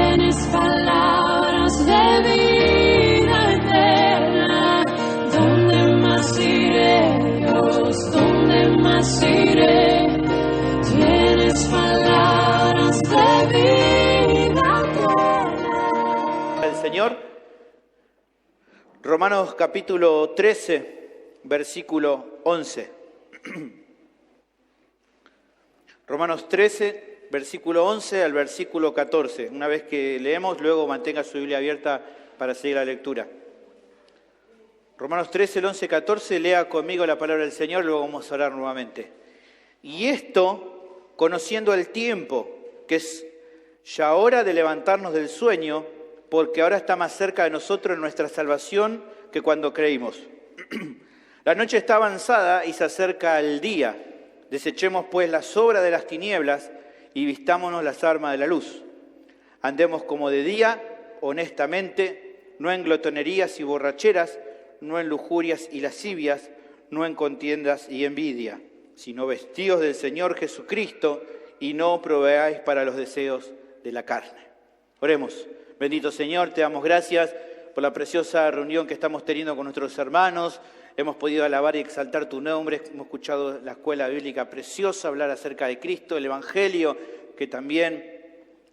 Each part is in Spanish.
Tienes palabras de vida eterna. ¿Dónde más iré, Dios? ¿Dónde más iré? Tienes palabras de vida eterna. El Señor, Romanos capítulo 13, versículo 11. Romanos 13, versículo 11 al versículo 14. Una vez que leemos, luego mantenga su Biblia abierta para seguir la lectura. Romanos 13, el 11, 14, lea conmigo la palabra del Señor, luego vamos a orar nuevamente. Y esto, conociendo el tiempo, que es ya hora de levantarnos del sueño, porque ahora está más cerca de nosotros nuestra salvación que cuando creímos. La noche está avanzada y se acerca el día. Desechemos pues las obras de las tinieblas y vistámonos las armas de la luz. Andemos como de día, honestamente, no en glotonerías y borracheras, no en lujurias y lascivias, no en contiendas y envidia, sino vestidos del Señor Jesucristo y no proveáis para los deseos de la carne. Oremos. Bendito Señor, te damos gracias por la preciosa reunión que estamos teniendo con nuestros hermanos. Hemos podido alabar y exaltar tu nombre, hemos escuchado la escuela bíblica preciosa, hablar acerca de Cristo, el Evangelio, que también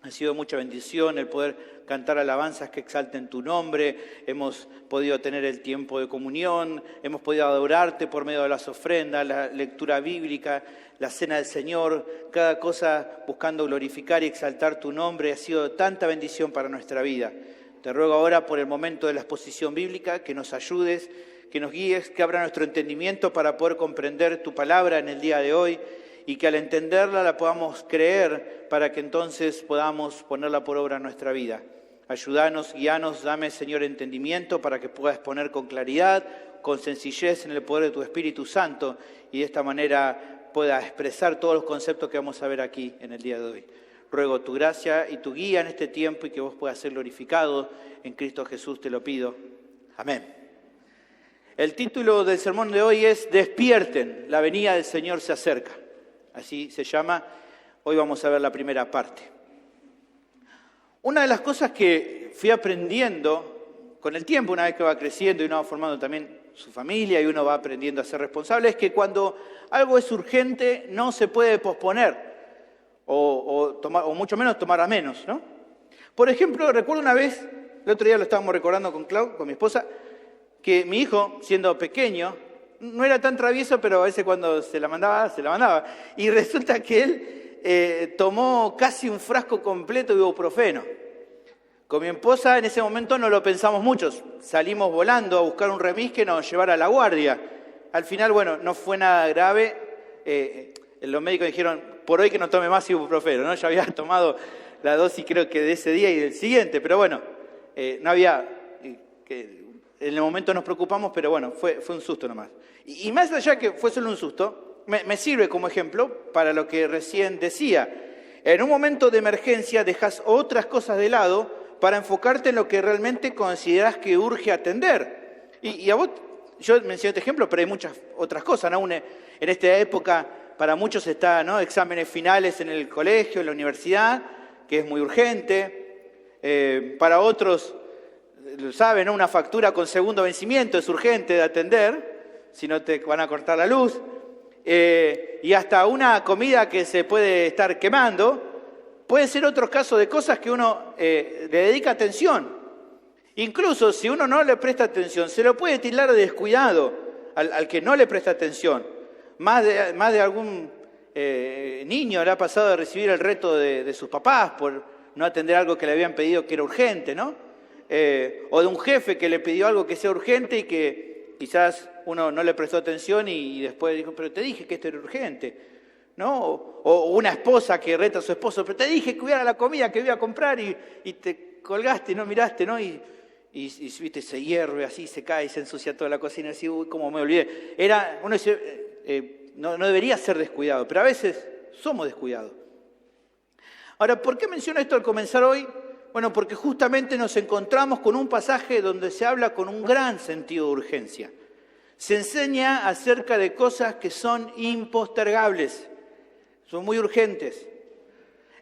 ha sido mucha bendición, el poder cantar alabanzas que exalten tu nombre. Hemos podido tener el tiempo de comunión, hemos podido adorarte por medio de las ofrendas, la lectura bíblica, la cena del Señor, cada cosa buscando glorificar y exaltar tu nombre. Ha sido tanta bendición para nuestra vida. Te ruego ahora por el momento de la exposición bíblica que nos ayudes, que nos guíes, que abra nuestro entendimiento para poder comprender tu palabra en el día de hoy y que al entenderla la podamos creer para que entonces podamos ponerla por obra en nuestra vida. Ayúdanos, guíanos, dame, Señor, entendimiento para que pueda exponer con claridad, con sencillez en el poder de tu Espíritu Santo y de esta manera pueda expresar todos los conceptos que vamos a ver aquí en el día de hoy. Ruego tu gracia y tu guía en este tiempo y que vos puedas ser glorificado. En Cristo Jesús te lo pido. Amén. El título del sermón de hoy es Despierten, la venida del Señor se acerca. Así se llama. Hoy vamos a ver la primera parte. Una de las cosas que fui aprendiendo con el tiempo, una vez que va creciendo y uno va formando también su familia y uno va aprendiendo a ser responsable, es que cuando algo es urgente no se puede posponer o mucho menos tomar a menos, ¿no? Por ejemplo, recuerdo una vez, el otro día lo estábamos recordando con Clau, con mi esposa, que mi hijo, siendo pequeño, no era tan travieso, pero a veces cuando se la mandaba. Y resulta que él tomó casi un frasco completo de ibuprofeno. Con mi esposa en ese momento no lo pensamos mucho. Salimos volando a buscar un remis que nos llevara a la guardia. Al final, bueno, no fue nada grave. Los médicos dijeron, por hoy que no tome más ibuprofeno, ¿no? Ya había tomado la dosis creo que de ese día y del siguiente, pero bueno, no había... En el momento nos preocupamos, pero bueno, fue un susto nomás. Y más allá que fue solo un susto, me sirve como ejemplo para lo que recién decía. En un momento de emergencia dejas otras cosas de lado para enfocarte en lo que realmente consideras que urge atender. Y a vos, yo mencioné este ejemplo, pero hay muchas otras cosas, ¿no? En esta época para muchos está, ¿no?, exámenes finales en el colegio, en la universidad, que es muy urgente. Para otros... ¿saben? ¿No? Una factura con segundo vencimiento es urgente de atender, si no te van a cortar la luz. Y hasta una comida que se puede estar quemando, puede ser otros casos de cosas que uno le dedica atención. Incluso si uno no le presta atención, se lo puede tildar de descuidado al que no le presta atención. Más de algún niño le ha pasado de recibir el reto de sus papás por no atender algo que le habían pedido que era urgente, ¿no? O de un jefe que le pidió algo que sea urgente y que quizás uno no le prestó atención y después dijo, pero te dije que esto era urgente, ¿no? O una esposa que reta a su esposo, pero te dije que hubiera la comida que iba a comprar y te colgaste y no miraste, ¿no? Y viste, se hierve así, se cae y se ensucia toda la cocina, así, uy, cómo me olvidé. Uno dice, no debería ser descuidado, pero a veces somos descuidados. Ahora, ¿por qué menciono esto al comenzar hoy? Bueno, porque justamente nos encontramos con un pasaje donde se habla con un gran sentido de urgencia. Se enseña acerca de cosas que son impostergables, son muy urgentes.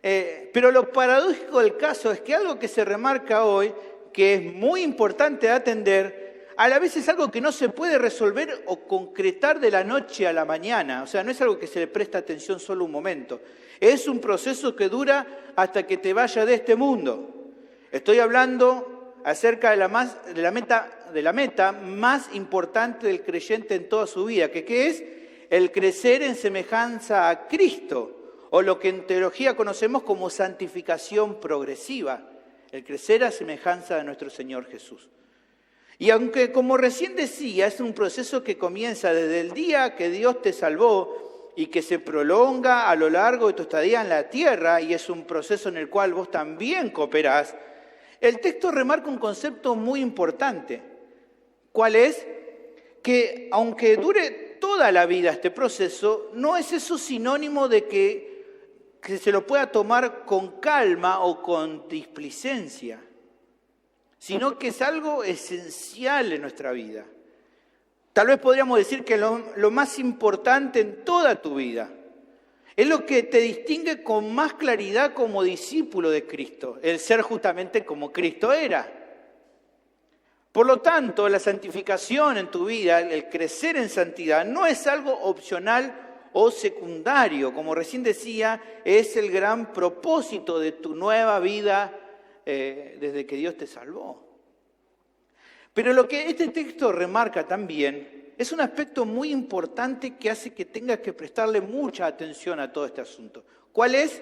Pero lo paradójico del caso es que algo que se remarca hoy, que es muy importante de atender, a la vez es algo que no se puede resolver o concretar de la noche a la mañana. O sea, no es algo que se le presta atención solo un momento. Es un proceso que dura hasta que te vaya de este mundo. Estoy hablando acerca de la meta más importante del creyente en toda su vida, que es el crecer en semejanza a Cristo, o lo que en teología conocemos como santificación progresiva, el crecer a semejanza de nuestro Señor Jesús. Y aunque, como recién decía, es un proceso que comienza desde el día que Dios te salvó y que se prolonga a lo largo de tu estadía en la tierra, y es un proceso en el cual vos también cooperás, el texto remarca un concepto muy importante. ¿Cuál es? Que aunque dure toda la vida este proceso, no es eso sinónimo de que se lo pueda tomar con calma o con displicencia, sino que es algo esencial en nuestra vida. Tal vez podríamos decir que lo más importante en toda tu vida. Es lo que te distingue con más claridad como discípulo de Cristo, el ser justamente como Cristo era. Por lo tanto, la santificación en tu vida, el crecer en santidad, no es algo opcional o secundario. Como recién decía, es el gran propósito de tu nueva vida desde que Dios te salvó. Pero lo que este texto remarca también es un aspecto muy importante que hace que tengas que prestarle mucha atención a todo este asunto. ¿Cuál es?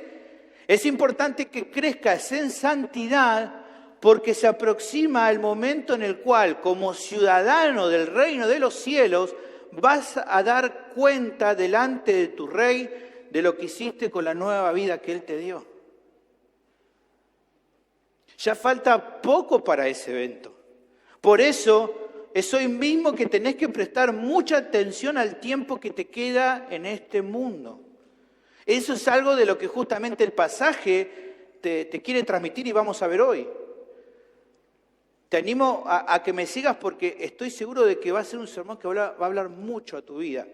Es importante que crezcas en santidad porque se aproxima el momento en el cual, como ciudadano del reino de los cielos, vas a dar cuenta delante de tu Rey de lo que hiciste con la nueva vida que Él te dio. Ya falta poco para ese evento. Por eso es hoy mismo que tenés que prestar mucha atención al tiempo que te queda en este mundo. Eso es algo de lo que justamente el pasaje te quiere transmitir y vamos a ver hoy. Te animo a que me sigas porque estoy seguro de que va a ser un sermón que va a hablar mucho a tu vida,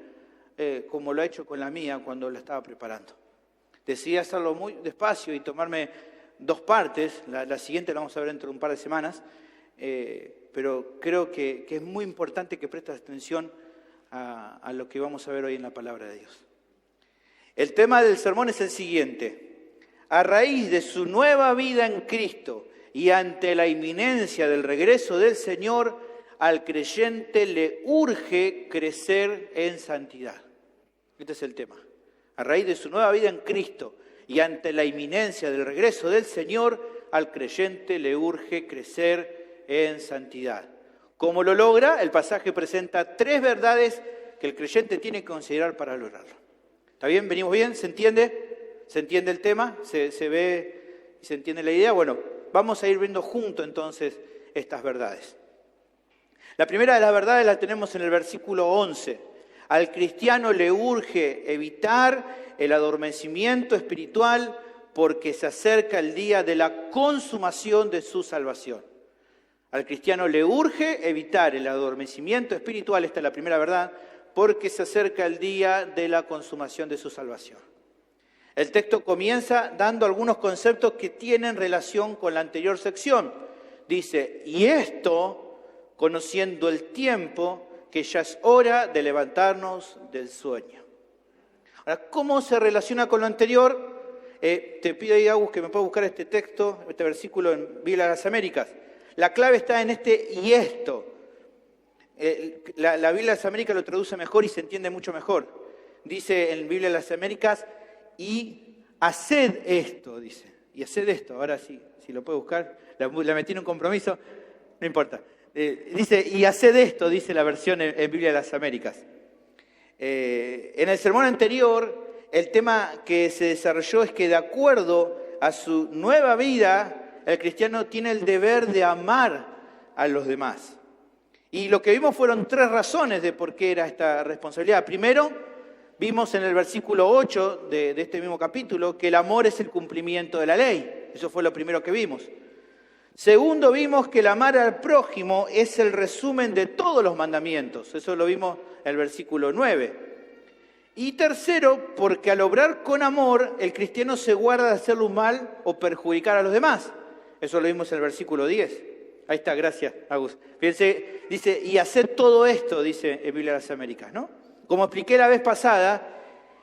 como lo ha hecho con la mía cuando la estaba preparando. Decidí hacerlo muy despacio y tomarme 2 partes, la siguiente la vamos a ver dentro de un par de semanas, pero creo que es muy importante que prestes atención a lo que vamos a ver hoy en la palabra de Dios. El tema del sermón es el siguiente: a raíz de su nueva vida en Cristo, y ante la inminencia del regreso del Señor, al creyente le urge crecer en santidad. Este es el tema. A raíz de su nueva vida en Cristo y ante la inminencia del regreso del Señor, al creyente le urge crecer en santidad. ¿Cómo lo logra? El pasaje presenta 3 verdades que el creyente tiene que considerar para lograrlo. ¿Está bien? ¿Venimos bien? ¿Se entiende? ¿Se entiende el tema? ¿Se ve y se entiende la idea? Bueno, vamos a ir viendo juntos entonces estas verdades. La primera de las verdades la tenemos en el versículo 11. Al cristiano le urge evitar el adormecimiento espiritual porque se acerca el día de la consumación de su salvación. Al cristiano le urge evitar el adormecimiento espiritual, esta es la primera verdad, porque se acerca el día de la consumación de su salvación. El texto comienza dando algunos conceptos que tienen relación con la anterior sección. Dice, y esto, conociendo el tiempo, que ya es hora de levantarnos del sueño. Ahora, ¿cómo se relaciona con lo anterior? Te pido ahí, Agus, que me pueda buscar este texto, este versículo en Biblia de las Américas. La clave está en este y esto. La Biblia de las Américas lo traduce mejor y se entiende mucho mejor. Dice en Biblia de las Américas, y haced esto, dice. Y haced esto. Ahora sí, si lo puede buscar, la metí en un compromiso, no importa. Dice, y haced esto, dice la versión en Biblia de las Américas. En el sermón anterior, el tema que se desarrolló es que de acuerdo a su nueva vida, el cristiano tiene el deber de amar a los demás. Y lo que vimos fueron 3 razones de por qué era esta responsabilidad. Primero, vimos en el versículo 8 de este mismo capítulo que el amor es el cumplimiento de la ley. Eso fue lo primero que vimos. Segundo, vimos que el amar al prójimo es el resumen de todos los mandamientos. Eso lo vimos en el versículo 9. Y tercero, porque al obrar con amor, el cristiano se guarda de hacerle un mal o perjudicar a los demás. Eso lo vimos en el versículo 10. Ahí está, gracias, Agus. Fíjense, dice, y haced todo esto, dice en Biblia de las Américas, ¿no? Como expliqué la vez pasada,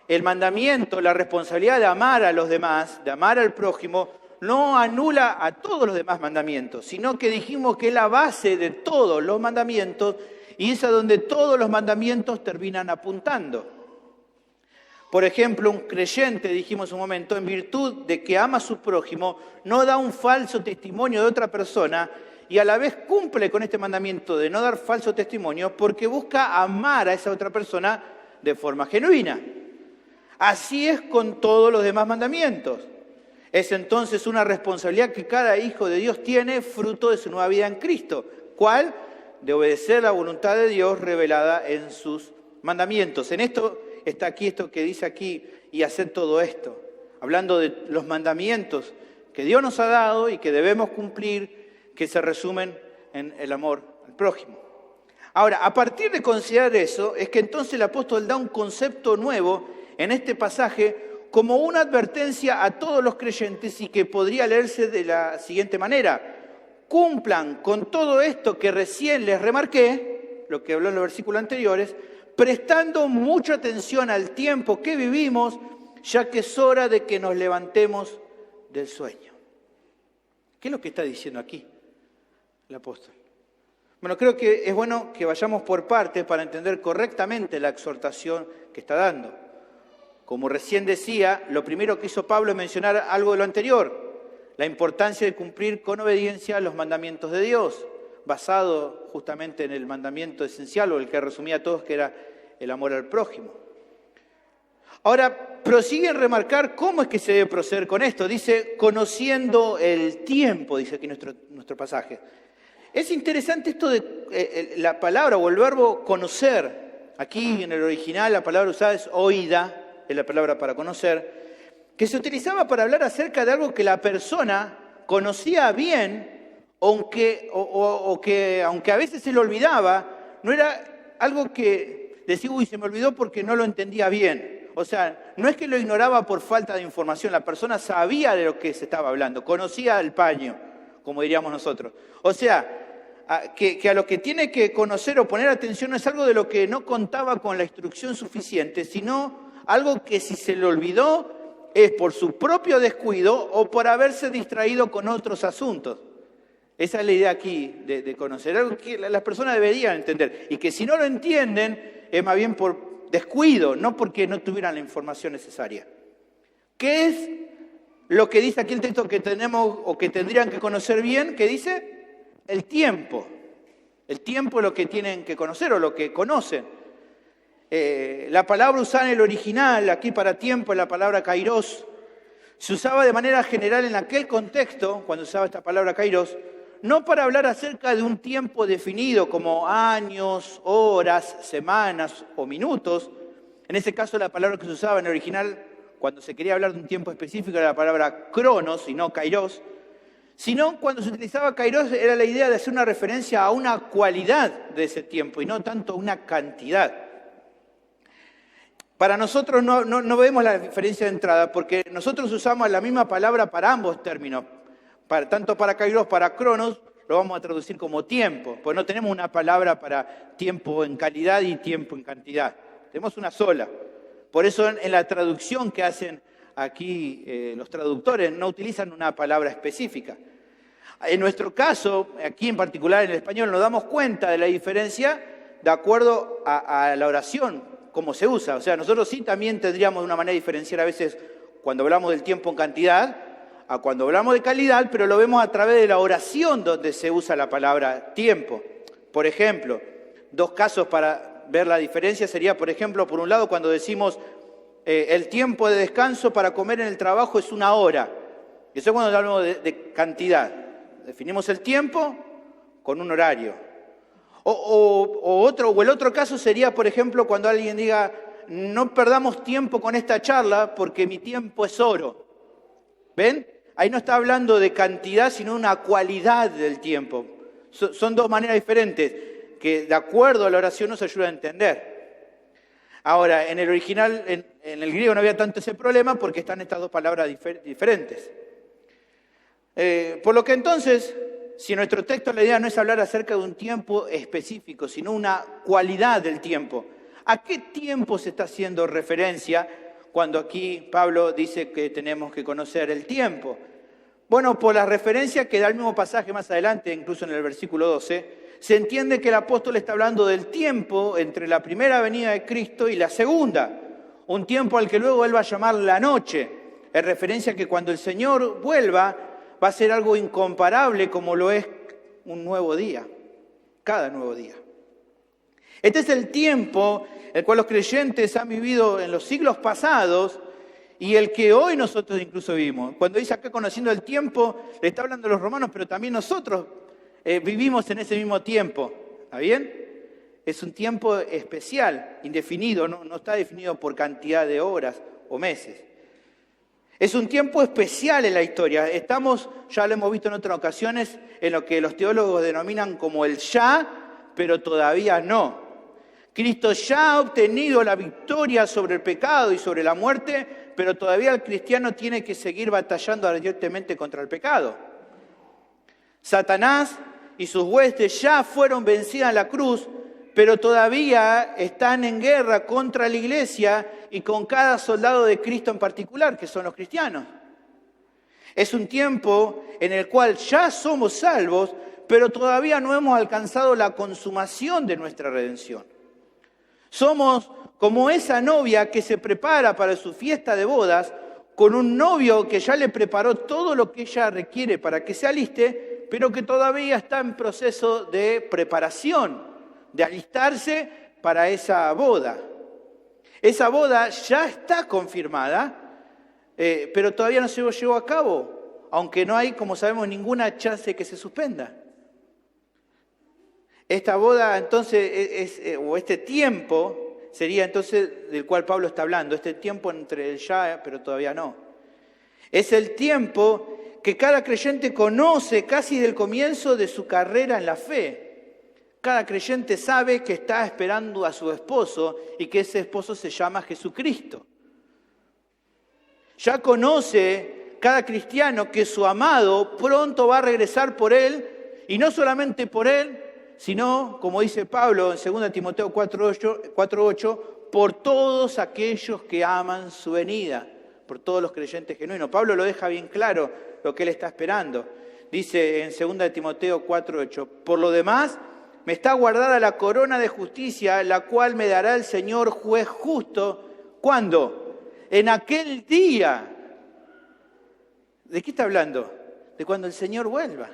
el mandamiento, la responsabilidad de amar a los demás, de amar al prójimo, no anula a todos los demás mandamientos, sino que dijimos que es la base de todos los mandamientos y es a donde todos los mandamientos terminan apuntando. Por ejemplo, un creyente, dijimos un momento, en virtud de que ama a su prójimo, no da un falso testimonio de otra persona y a la vez cumple con este mandamiento de no dar falso testimonio porque busca amar a esa otra persona de forma genuina. Así es con todos los demás mandamientos. Es entonces una responsabilidad que cada hijo de Dios tiene fruto de su nueva vida en Cristo. ¿Cuál? De obedecer la voluntad de Dios revelada en sus mandamientos. En esto está aquí esto que dice aquí, y hacer todo esto. Hablando de los mandamientos que Dios nos ha dado y que debemos cumplir, que se resumen en el amor al prójimo. Ahora, a partir de considerar eso, es que entonces el apóstol da un concepto nuevo en este pasaje como una advertencia a todos los creyentes y que podría leerse de la siguiente manera. Cumplan con todo esto que recién les remarqué, lo que habló en los versículos anteriores, prestando mucha atención al tiempo que vivimos, ya que es hora de que nos levantemos del sueño. ¿Qué es lo que está diciendo aquí el apóstol? Bueno, creo que es bueno que vayamos por partes para entender correctamente la exhortación que está dando. Como recién decía, lo primero que hizo Pablo es mencionar algo de lo anterior, la importancia de cumplir con obediencia los mandamientos de Dios, basado justamente en el mandamiento esencial o el que resumía a todos, que era el amor al prójimo. Ahora, prosigue en remarcar cómo es que se debe proceder con esto. Dice, conociendo el tiempo, dice aquí nuestro pasaje. Es interesante esto de la palabra o el verbo conocer. Aquí en el original la palabra usada es oída, es la palabra para conocer, que se utilizaba para hablar acerca de algo que la persona conocía bien, aunque a veces se le olvidaba, no era algo que decía, uy, se me olvidó porque no lo entendía bien. O sea, no es que lo ignoraba por falta de información, la persona sabía de lo que se estaba hablando, conocía el paño, como diríamos nosotros. O sea, que a lo que tiene que conocer o poner atención no es algo de lo que no contaba con la instrucción suficiente, sino algo que si se le olvidó es por su propio descuido o por haberse distraído con otros asuntos. Esa es la idea aquí de conocer, algo que las personas deberían entender y que si no lo entienden es más bien por descuido, no porque no tuvieran la información necesaria. ¿Qué es lo que dice aquí el texto que tenemos o que tendrían que conocer bien? ¿Qué dice? El tiempo. El tiempo es lo que tienen que conocer o lo que conocen. La palabra usada en el original, aquí para tiempo, es la palabra kairos. Se usaba de manera general en aquel contexto, cuando se usaba esta palabra kairos, no para hablar acerca de un tiempo definido como años, horas, semanas o minutos. En ese caso la palabra que se usaba en el original, cuando se quería hablar de un tiempo específico, era la palabra cronos y no kairos. Sino cuando se utilizaba kairos era la idea de hacer una referencia a una cualidad de ese tiempo y no tanto a una cantidad. Para nosotros no vemos la diferencia de entrada porque nosotros usamos la misma palabra para ambos términos. Tanto para kairos, para cronos, lo vamos a traducir como tiempo, pues no tenemos una palabra para tiempo en calidad y tiempo en cantidad. Tenemos una sola. Por eso en la traducción que hacen aquí los traductores no utilizan una palabra específica. En nuestro caso, aquí en particular en el español, nos damos cuenta de la diferencia de acuerdo a la oración, cómo se usa. O sea, nosotros sí también tendríamos una manera de diferenciar a veces cuando hablamos del tiempo en cantidad a cuando hablamos de calidad, pero lo vemos a través de la oración donde se usa la palabra tiempo. Por ejemplo, dos casos para ver la diferencia sería, por ejemplo, por un lado, cuando decimos el tiempo de descanso para comer en el trabajo es 1 hora. Eso es cuando hablamos de cantidad. Definimos el tiempo con un horario. O el otro caso sería, por ejemplo, cuando alguien diga, no perdamos tiempo con esta charla porque mi tiempo es oro. ¿Ven? Ahí no está hablando de cantidad, sino una cualidad del tiempo. Son dos maneras diferentes que, de acuerdo a la oración, nos ayudan a entender. Ahora, en el original, en el griego no había tanto ese problema porque están estas dos palabras diferentes. Por lo que entonces, si nuestro texto la idea no es hablar acerca de un tiempo específico, sino una cualidad del tiempo, ¿a qué tiempo se está haciendo referencia cuando aquí Pablo dice que tenemos que conocer el tiempo? Bueno, por la referencia que da el mismo pasaje más adelante, incluso en el versículo 12, se entiende que el apóstol está hablando del tiempo entre la primera venida de Cristo y la segunda, un tiempo al que luego él va a llamar la noche, en referencia a que cuando el Señor vuelva va a ser algo incomparable como lo es un nuevo día, cada nuevo día. Este es el tiempo el cual los creyentes han vivido en los siglos pasados y el que hoy nosotros incluso vivimos. Cuando dice acá conociendo el tiempo, le está hablando a los romanos, pero también nosotros vivimos en ese mismo tiempo. ¿Está bien? Es un tiempo especial, indefinido, no está definido por cantidad de horas o meses. Es un tiempo especial en la historia. Estamos, ya lo hemos visto en otras ocasiones, en lo que los teólogos denominan como el ya, pero todavía no. Cristo ya ha obtenido la victoria sobre el pecado y sobre la muerte, pero todavía el cristiano tiene que seguir batallando ardientemente contra el pecado. Satanás y sus huestes ya fueron vencidas en la cruz, pero todavía están en guerra contra la iglesia y con cada soldado de Cristo en particular, que son los cristianos. Es un tiempo en el cual ya somos salvos, pero todavía no hemos alcanzado la consumación de nuestra redención. Somos como esa novia que se prepara para su fiesta de bodas con un novio que ya le preparó todo lo que ella requiere para que se aliste, pero que todavía está en proceso de preparación, de alistarse para esa boda. Esa boda ya está confirmada, pero todavía no se llevó a cabo, aunque no hay, como sabemos, ninguna chance de que se suspenda. Esta boda, entonces, o este tiempo, sería entonces del cual Pablo está hablando, este tiempo entre el ya, pero todavía no. Es el tiempo que cada creyente conoce casi del comienzo de su carrera en la fe. Cada creyente sabe que está esperando a su esposo y que ese esposo se llama Jesucristo. Ya conoce cada cristiano que su amado pronto va a regresar por él, y no solamente por él, sino, como dice Pablo en 2 Timoteo 4:8, por todos aquellos que aman su venida, por todos los creyentes genuinos. Pablo lo deja bien claro lo que él está esperando. Dice en 2 Timoteo 4:8, por lo demás, me está guardada la corona de justicia, la cual me dará el Señor juez justo. ¿Cuándo? En aquel día. ¿De qué está hablando? De cuando el Señor vuelva.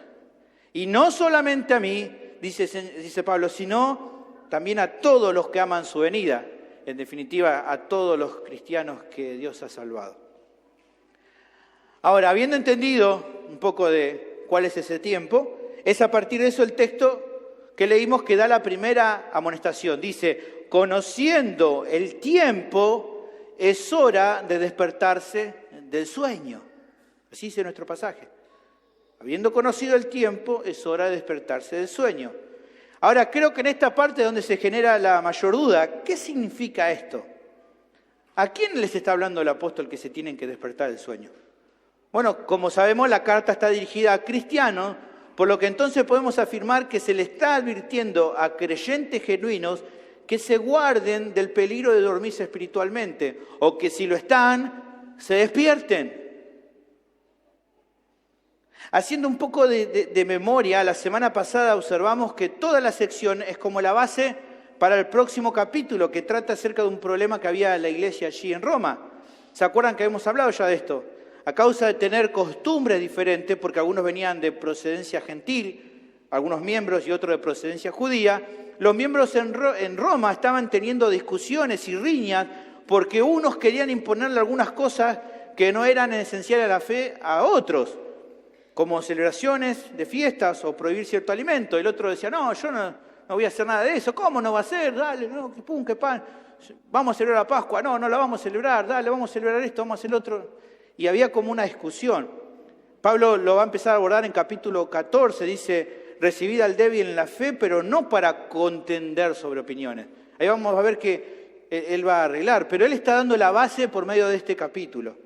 Y no solamente a mí, dice Pablo, sino también a todos los que aman su venida. En definitiva, a todos los cristianos que Dios ha salvado. Ahora, habiendo entendido un poco de cuál es ese tiempo, es a partir de eso el texto que leímos que da la primera amonestación. Dice, conociendo el tiempo, es hora de despertarse del sueño. Así dice nuestro pasaje. Habiendo conocido el tiempo, es hora de despertarse del sueño. Ahora, creo que en esta parte donde se genera la mayor duda, ¿qué significa esto? ¿A quién les está hablando el apóstol que se tienen que despertar del sueño? Bueno, como sabemos, la carta está dirigida a cristianos, por lo que entonces podemos afirmar que se le está advirtiendo a creyentes genuinos que se guarden del peligro de dormirse espiritualmente, o que si lo están, se despierten. Haciendo un poco de memoria, la semana pasada observamos que toda la sección es como la base para el próximo capítulo, que trata acerca de un problema que había en la iglesia allí en Roma. ¿Se acuerdan que habíamos hablado ya de esto? A causa de tener costumbres diferentes, porque algunos venían de procedencia gentil, algunos miembros y otros de procedencia judía, los miembros en Roma estaban teniendo discusiones y riñas porque unos querían imponerle algunas cosas que no eran esenciales a la fe a otros, como celebraciones de fiestas o prohibir cierto alimento. El otro decía, no, yo no voy a hacer nada de eso. ¿Cómo no va a ser? Dale, no, que pum, que pan. Vamos a celebrar la Pascua. No, no la vamos a celebrar. Dale, vamos a celebrar esto, vamos a hacer lo otro. Y había como una discusión. Pablo lo va a empezar a abordar en capítulo 14. Dice, recibid al débil en la fe, pero no para contender sobre opiniones. Ahí vamos a ver que Él va a arreglar, pero Él está dando la base por medio de este capítulo.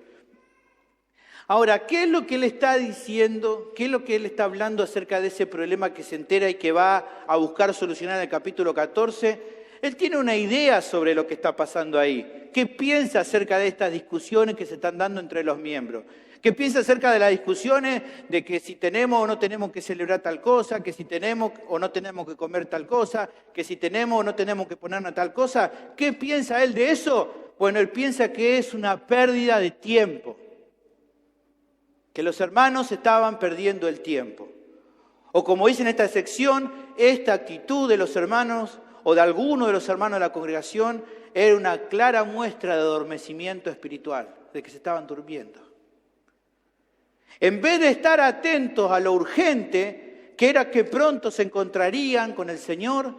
Ahora, ¿qué es lo que Él está diciendo? ¿Qué es lo que Él está hablando acerca de ese problema que se entera y que va a buscar solucionar en el capítulo 14? Él tiene una idea sobre lo que está pasando ahí. ¿Qué piensa acerca de estas discusiones que se están dando entre los miembros? ¿Qué piensa acerca de las discusiones de que si tenemos o no tenemos que celebrar tal cosa, que si tenemos o no tenemos que comer tal cosa, que si tenemos o no tenemos que ponernos tal cosa? ¿Qué piensa él de eso? Bueno, él piensa que es una pérdida de tiempo, que los hermanos estaban perdiendo el tiempo. O como dice en esta sección, esta actitud de los hermanos o de alguno de los hermanos de la congregación era una clara muestra de adormecimiento espiritual, de que se estaban durmiendo. En vez de estar atentos a lo urgente, que era que pronto se encontrarían con el Señor,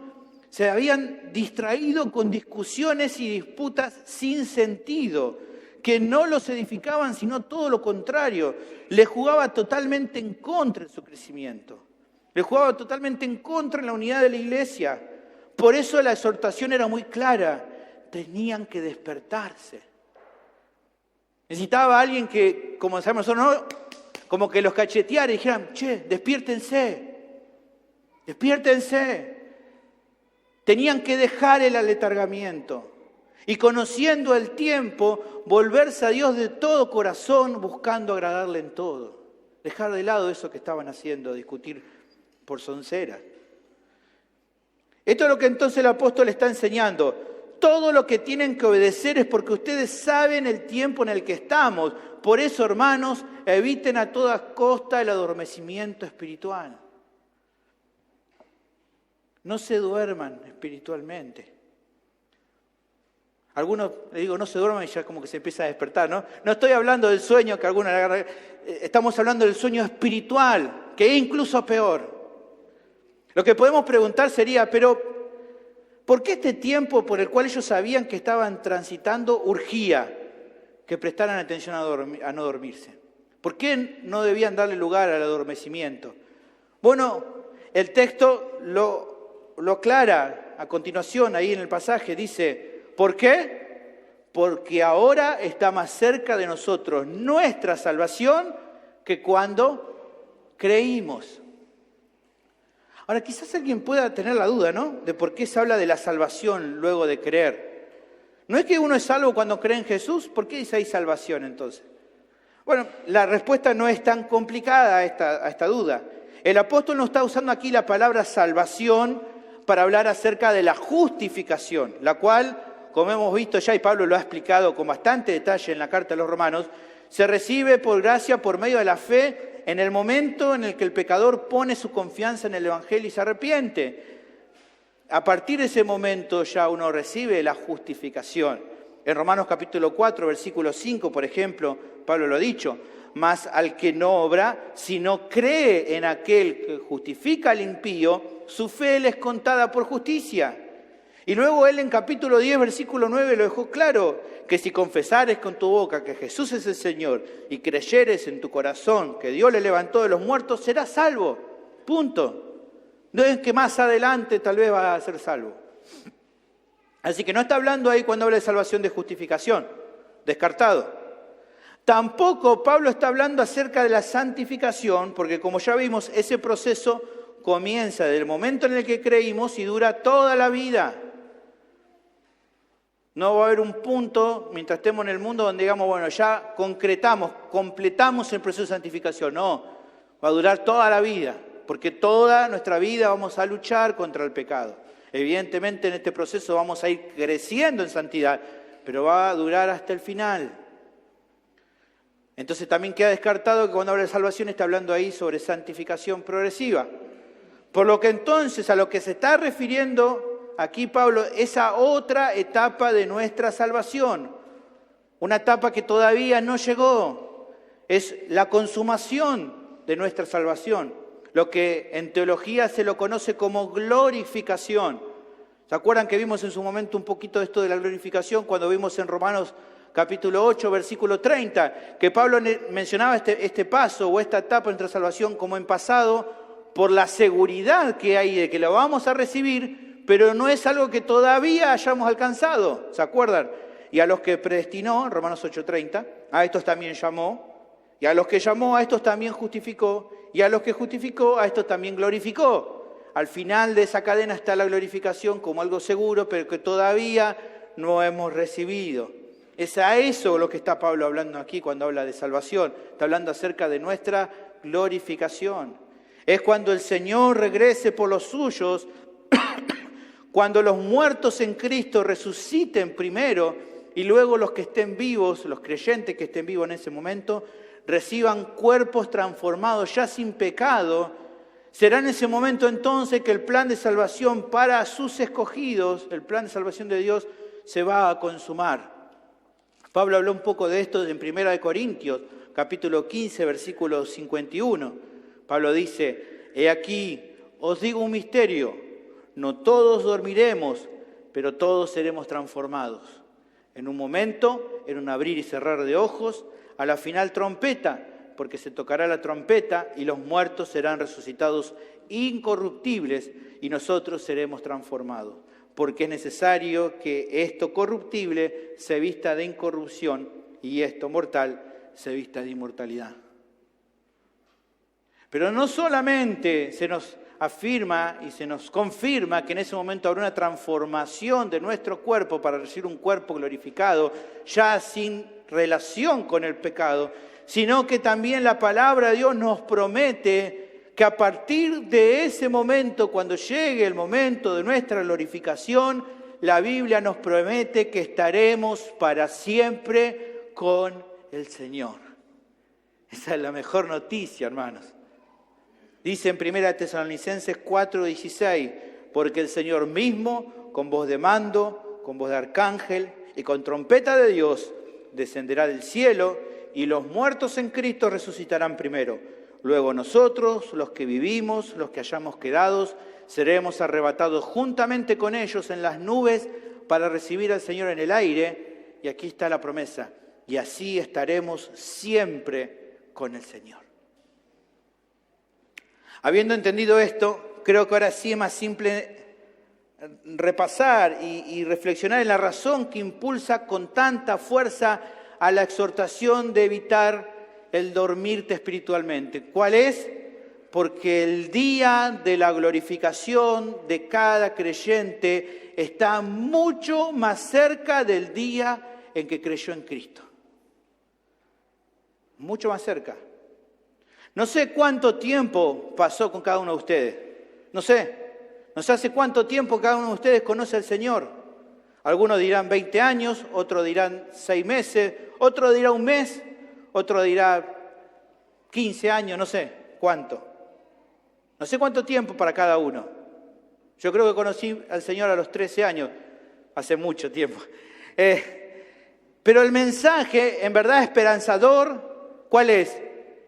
se habían distraído con discusiones y disputas sin sentido, que no los edificaban, sino todo lo contrario. Le jugaba totalmente en contra en su crecimiento. Le jugaba totalmente en contra en la unidad de la iglesia. Por eso la exhortación era muy clara. Tenían que despertarse. Necesitaba alguien que, como sabemos nosotros, ¿no? Como que los cacheteara y dijeran, che, despiértense, despiértense. Tenían que dejar el aletargamiento y conociendo el tiempo, volverse a Dios de todo corazón, buscando agradarle en todo. Dejar de lado eso que estaban haciendo, discutir por soncera. Esto es lo que entonces el apóstol está enseñando. Todo lo que tienen que obedecer es porque ustedes saben el tiempo en el que estamos. Por eso, hermanos, eviten a toda costa el adormecimiento espiritual. No se duerman espiritualmente. Algunos, le digo, no se duerman y ya como que se empieza a despertar, ¿no? No estoy hablando del sueño que algunos agarran. Estamos hablando del sueño espiritual, que es incluso peor. Lo que podemos preguntar sería, pero ¿por qué este tiempo por el cual ellos sabían que estaban transitando urgía que prestaran atención a no dormirse? ¿Por qué no debían darle lugar al adormecimiento? Bueno, el texto lo aclara a continuación ahí en el pasaje. Dice, ¿por qué? Porque ahora está más cerca de nosotros nuestra salvación que cuando creímos. Ahora, quizás alguien pueda tener la duda, ¿no? De por qué se habla de la salvación luego de creer. ¿No es que uno es salvo cuando cree en Jesús? ¿Por qué dice ahí salvación entonces? Bueno, la respuesta no es tan complicada a esta duda. El apóstol no está usando aquí la palabra salvación para hablar acerca de la justificación, la cual, como hemos visto ya y Pablo lo ha explicado con bastante detalle en la carta a los Romanos, se recibe por gracia por medio de la fe en el momento en el que el pecador pone su confianza en el Evangelio y se arrepiente. A partir de ese momento ya uno recibe la justificación. En Romanos capítulo 4, versículo 5, por ejemplo, Pablo lo ha dicho, mas al que no obra, sino cree en aquel que justifica al impío, su fe le es contada por justicia. Y luego él en capítulo 10, versículo 9 lo dejó claro, que si confesares con tu boca que Jesús es el Señor y creyeres en tu corazón que Dios le levantó de los muertos, serás salvo. Punto. No es que más adelante tal vez vas a ser salvo. Así que no está hablando ahí cuando habla de salvación de justificación, descartado. Tampoco Pablo está hablando acerca de la santificación, porque como ya vimos, ese proceso comienza desde el momento en el que creímos y dura toda la vida. No va a haber un punto, mientras estemos en el mundo, donde digamos, bueno, ya completamos el proceso de santificación. No, va a durar toda la vida, porque toda nuestra vida vamos a luchar contra el pecado. Evidentemente en este proceso vamos a ir creciendo en santidad, pero va a durar hasta el final. Entonces también queda descartado que cuando habla de salvación está hablando ahí sobre santificación progresiva. Por lo que entonces a lo que se está refiriendo aquí Pablo, esa otra etapa de nuestra salvación, una etapa que todavía no llegó, es la consumación de nuestra salvación, lo que en teología se lo conoce como glorificación. ¿Se acuerdan que vimos en su momento un poquito de esto de la glorificación cuando vimos en Romanos capítulo 8, versículo 30, que Pablo mencionaba este paso o esta etapa de nuestra salvación como en pasado por la seguridad que hay de que lo vamos a recibir, pero no es algo que todavía hayamos alcanzado, ¿se acuerdan? Y a los que predestinó, Romanos 8:30, a estos también llamó, y a los que llamó, a estos también justificó, y a los que justificó, a estos también glorificó. Al final de esa cadena está la glorificación como algo seguro, pero que todavía no hemos recibido. Es a eso lo que está Pablo hablando aquí cuando habla de salvación. Está hablando acerca de nuestra glorificación. Es cuando el Señor regrese por los suyos, cuando los muertos en Cristo resuciten primero y luego los que estén vivos, los creyentes que estén vivos en ese momento, reciban cuerpos transformados ya sin pecado. Será en ese momento entonces que el plan de salvación para sus escogidos, el plan de salvación de Dios, se va a consumar. Pablo habló un poco de esto en 1 Corintios, capítulo 15, versículo 51. Pablo dice, he aquí, os digo un misterio, no todos dormiremos, pero todos seremos transformados. En un momento, en un abrir y cerrar de ojos, a la final trompeta, porque se tocará la trompeta y los muertos serán resucitados incorruptibles y nosotros seremos transformados. Porque es necesario que esto corruptible se vista de incorrupción y esto mortal se vista de inmortalidad. Pero no solamente se nos afirma y se nos confirma que en ese momento habrá una transformación de nuestro cuerpo para recibir un cuerpo glorificado, ya sin relación con el pecado, sino que también la palabra de Dios nos promete que a partir de ese momento, cuando llegue el momento de nuestra glorificación, la Biblia nos promete que estaremos para siempre con el Señor. Esa es la mejor noticia, hermanos. Dice en 1 Tesalonicenses 4:16, porque el Señor mismo, con voz de mando, con voz de arcángel y con trompeta de Dios, descenderá del cielo y los muertos en Cristo resucitarán primero. Luego nosotros, los que vivimos, los que hayamos quedado, seremos arrebatados juntamente con ellos en las nubes para recibir al Señor en el aire. Y aquí está la promesa. Y así estaremos siempre con el Señor. Habiendo entendido esto, creo que ahora sí es más simple repasar y reflexionar en la razón que impulsa con tanta fuerza a la exhortación de evitar el dormirte espiritualmente. ¿Cuál es? Porque el día de la glorificación de cada creyente está mucho más cerca del día en que creyó en Cristo. Mucho más cerca. No sé cuánto tiempo pasó con cada uno de ustedes. No sé hace cuánto tiempo cada uno de ustedes conoce al Señor. Algunos dirán 20 años, otros dirán 6 meses, otro dirá un mes, otro dirá 15 años, no sé cuánto. No sé cuánto tiempo para cada uno. Yo creo que conocí al Señor a los 13 años, hace mucho tiempo. Pero el mensaje, en verdad esperanzador, ¿cuál es?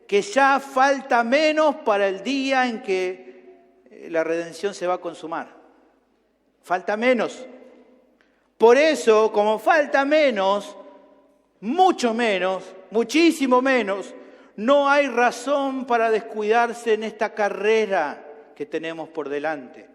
Que ya falta menos para el día en que la redención se va a consumar. Falta menos. Por eso, como falta menos, mucho menos, muchísimo menos, no hay razón para descuidarse en esta carrera que tenemos por delante.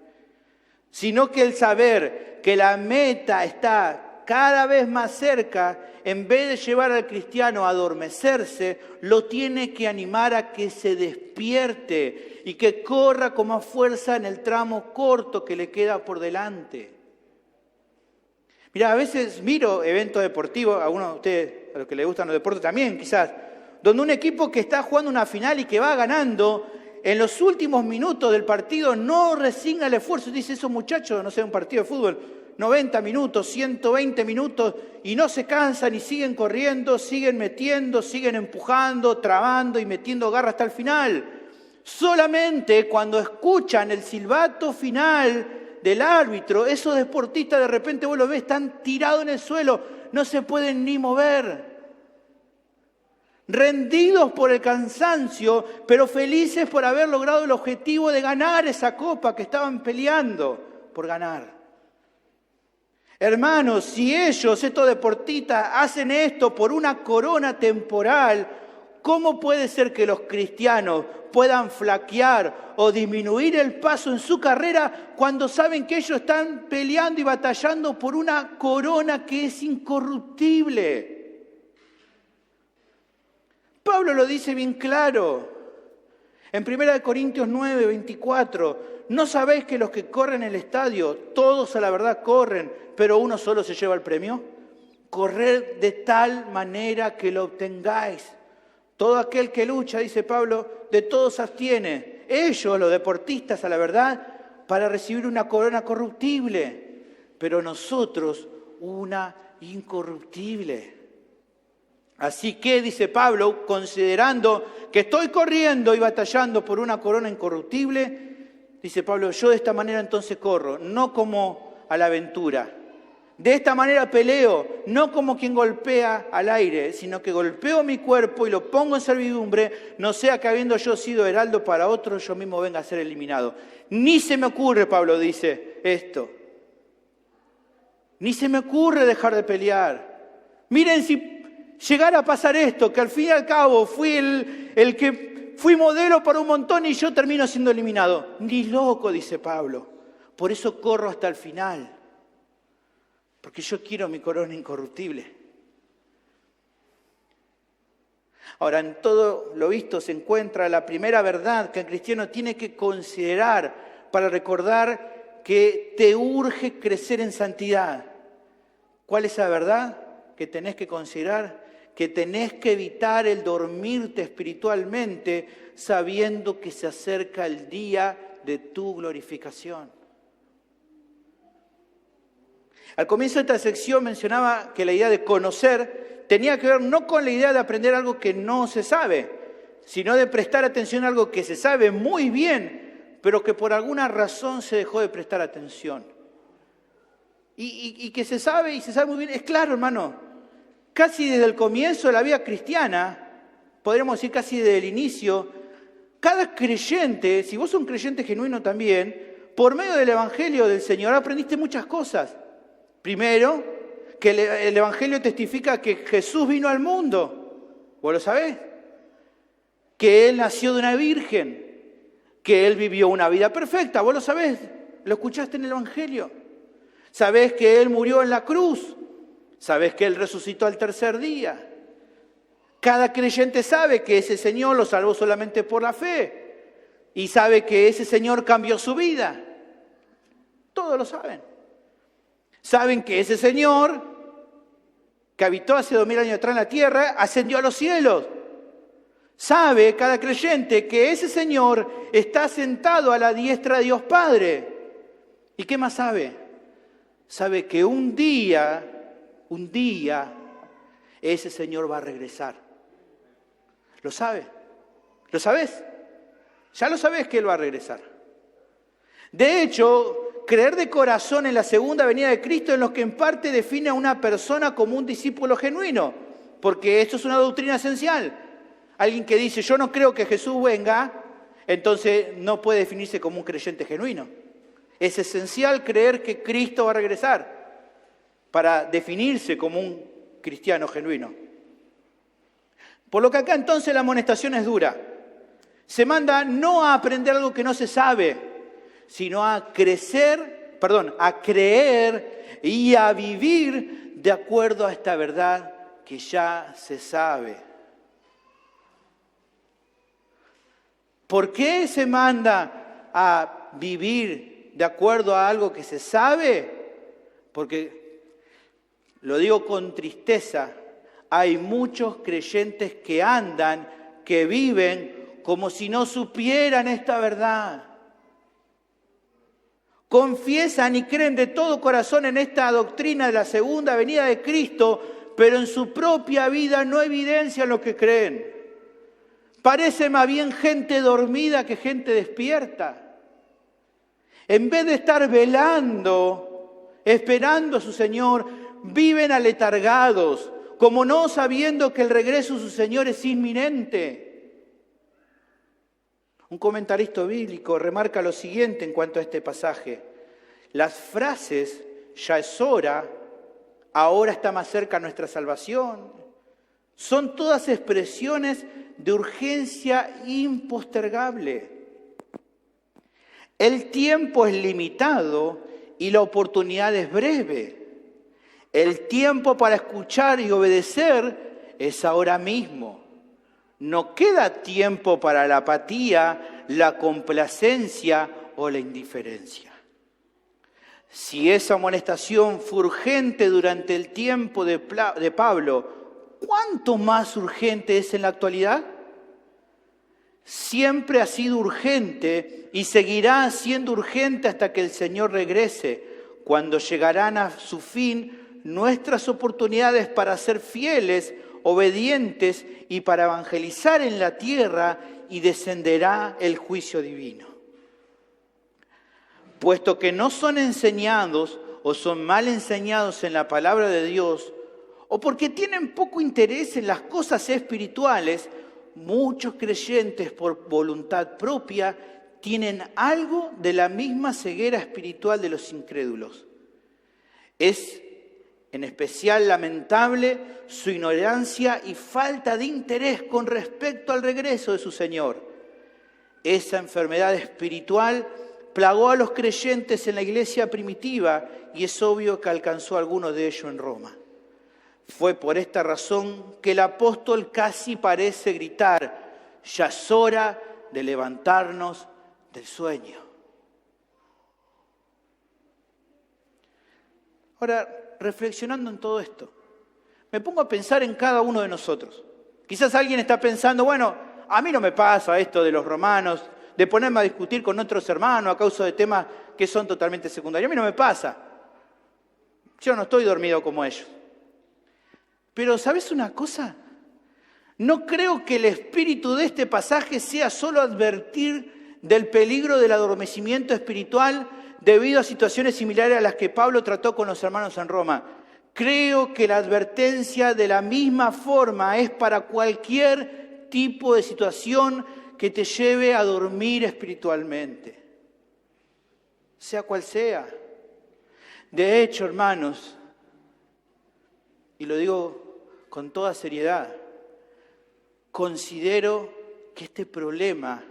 Sino que el saber que la meta está cada vez más cerca, en vez de llevar al cristiano a adormecerse, lo tiene que animar a que se despierte y que corra con más fuerza en el tramo corto que le queda por delante. Mira, a veces miro eventos deportivos, a algunos de ustedes, a los que les gustan los deportes también quizás, donde un equipo que está jugando una final y que va ganando, en los últimos minutos del partido no resigna el esfuerzo. Dice, esos muchachos, no sé, un partido de fútbol, 90 minutos, 120 minutos, y no se cansan y siguen corriendo, siguen metiendo, siguen empujando, trabando y metiendo garra hasta el final. Solamente cuando escuchan el silbato final del árbitro, esos deportistas de repente vos los ves, están tirados en el suelo, no se pueden ni mover. Rendidos por el cansancio, pero felices por haber logrado el objetivo de ganar esa copa que estaban peleando por ganar. Hermanos, si ellos, estos deportistas, hacen esto por una corona temporal, ¿Cómo puede ser que los cristianos puedan flaquear o disminuir el paso en su carrera cuando saben que ellos están peleando y batallando por una corona que es incorruptible? Pablo lo dice bien claro. En 1 Corintios 9, 24, ¿no sabéis que los que corren el estadio, todos a la verdad corren, pero uno solo se lleva el premio? Corred de tal manera que lo obtengáis. Todo aquel que lucha, dice Pablo, de todo se abstiene. Ellos, los deportistas, a la verdad, para recibir una corona corruptible, pero nosotros una incorruptible. Así que, dice Pablo, considerando que estoy corriendo y batallando por una corona incorruptible, dice Pablo, yo de esta manera entonces corro, no como a la aventura. De esta manera peleo, no como quien golpea al aire, sino que golpeo mi cuerpo y lo pongo en servidumbre, no sea que habiendo yo sido heraldo para otro, yo mismo venga a ser eliminado. Ni se me ocurre, Pablo dice esto, ni se me ocurre dejar de pelear. Miren si llegara a pasar esto, que al fin y al cabo fui el que fui modelo para un montón y yo termino siendo eliminado. Ni loco, dice Pablo. Por eso corro hasta el final. Porque yo quiero mi corona incorruptible. Ahora, en todo lo visto se encuentra la primera verdad que el cristiano tiene que considerar para recordar que te urge crecer en santidad. ¿Cuál es la verdad que tenés que considerar? Que tenés que evitar el dormirte espiritualmente sabiendo que se acerca el día de tu glorificación. Al comienzo de esta sección mencionaba que la idea de conocer tenía que ver no con la idea de aprender algo que no se sabe, sino de prestar atención a algo que se sabe muy bien, pero que por alguna razón se dejó de prestar atención. Y que se sabe y se sabe muy bien, es claro, hermano, casi desde el comienzo de la vida cristiana, podríamos decir casi desde el inicio, cada creyente, si vos sos un creyente genuino también, por medio del Evangelio del Señor aprendiste muchas cosas. Primero, que el Evangelio testifica que Jesús vino al mundo. ¿Vos lo sabés? Que Él nació de una virgen. Que Él vivió una vida perfecta. ¿Vos lo sabés? Lo escuchaste en el Evangelio. Sabés que Él murió en la cruz. Sabés que Él resucitó al tercer día. Cada creyente sabe que ese Señor lo salvó solamente por la fe. Y sabe que ese Señor cambió su vida. Todos lo saben. Saben que ese Señor, que habitó hace 2000 años atrás en la tierra, ascendió a los cielos. Sabe cada creyente que ese Señor está sentado a la diestra de Dios Padre. ¿Y qué más sabe? Sabe que un día, ese Señor va a regresar. ¿Lo sabe? ¿Lo sabes? Ya lo sabes que Él va a regresar. De hecho, creer de corazón en la segunda venida de Cristo es lo que en parte define a una persona como un discípulo genuino, porque esto es una doctrina esencial. Alguien que dice, yo no creo que Jesús venga, entonces no puede definirse como un creyente genuino. Es esencial creer que Cristo va a regresar para definirse como un cristiano genuino. Por lo que acá entonces la amonestación es dura. Se manda no a aprender algo que no se sabe, sino a creer y a vivir de acuerdo a esta verdad que ya se sabe. ¿Por qué se manda a vivir de acuerdo a algo que se sabe? Porque, lo digo con tristeza, hay muchos creyentes que viven como si no supieran esta verdad. Confiesan y creen de todo corazón en esta doctrina de la segunda venida de Cristo, pero en su propia vida no evidencian lo que creen. Parece más bien gente dormida que gente despierta. En vez de estar velando, esperando a su Señor, viven aletargados, como no sabiendo que el regreso de su Señor es inminente. Un comentarista bíblico remarca lo siguiente en cuanto a este pasaje. Las frases, ya es hora, ahora está más cerca nuestra salvación, Son todas expresiones de urgencia impostergable. El tiempo es limitado y la oportunidad es breve. El tiempo para escuchar y obedecer es ahora mismo. No queda tiempo para la apatía, la complacencia o la indiferencia. Si esa amonestación fue urgente durante el tiempo de Pablo, ¿cuánto más urgente es en la actualidad? Siempre ha sido urgente y seguirá siendo urgente hasta que el Señor regrese, cuando llegarán a su fin nuestras oportunidades para ser fieles, obedientes y para evangelizar en la tierra, y descenderá el juicio divino. Puesto que no son enseñados o son mal enseñados en la palabra de Dios, o porque tienen poco interés en las cosas espirituales, muchos creyentes por voluntad propia tienen algo de la misma ceguera espiritual de los incrédulos. Es en especial lamentable su ignorancia y falta de interés con respecto al regreso de su Señor. Esa enfermedad espiritual plagó a los creyentes en la iglesia primitiva y es obvio que alcanzó a algunos de ellos en Roma. Fue por esta razón que el apóstol casi parece gritar: ya es hora de levantarnos del sueño. Ahora, reflexionando en todo esto, me pongo a pensar en cada uno de nosotros. Quizás alguien está pensando, bueno, a mí no me pasa esto de los romanos, de ponerme a discutir con otros hermanos a causa de temas que son totalmente secundarios. A mí no me pasa. Yo no estoy dormido como ellos. Pero ¿sabes una cosa? No creo que el espíritu de este pasaje sea solo advertir del peligro del adormecimiento espiritual debido a situaciones similares a las que Pablo trató con los hermanos en Roma. Creo que la advertencia de la misma forma es para cualquier tipo de situación que te lleve a dormir espiritualmente, sea cual sea. De hecho, hermanos, y lo digo con toda seriedad, considero que este problema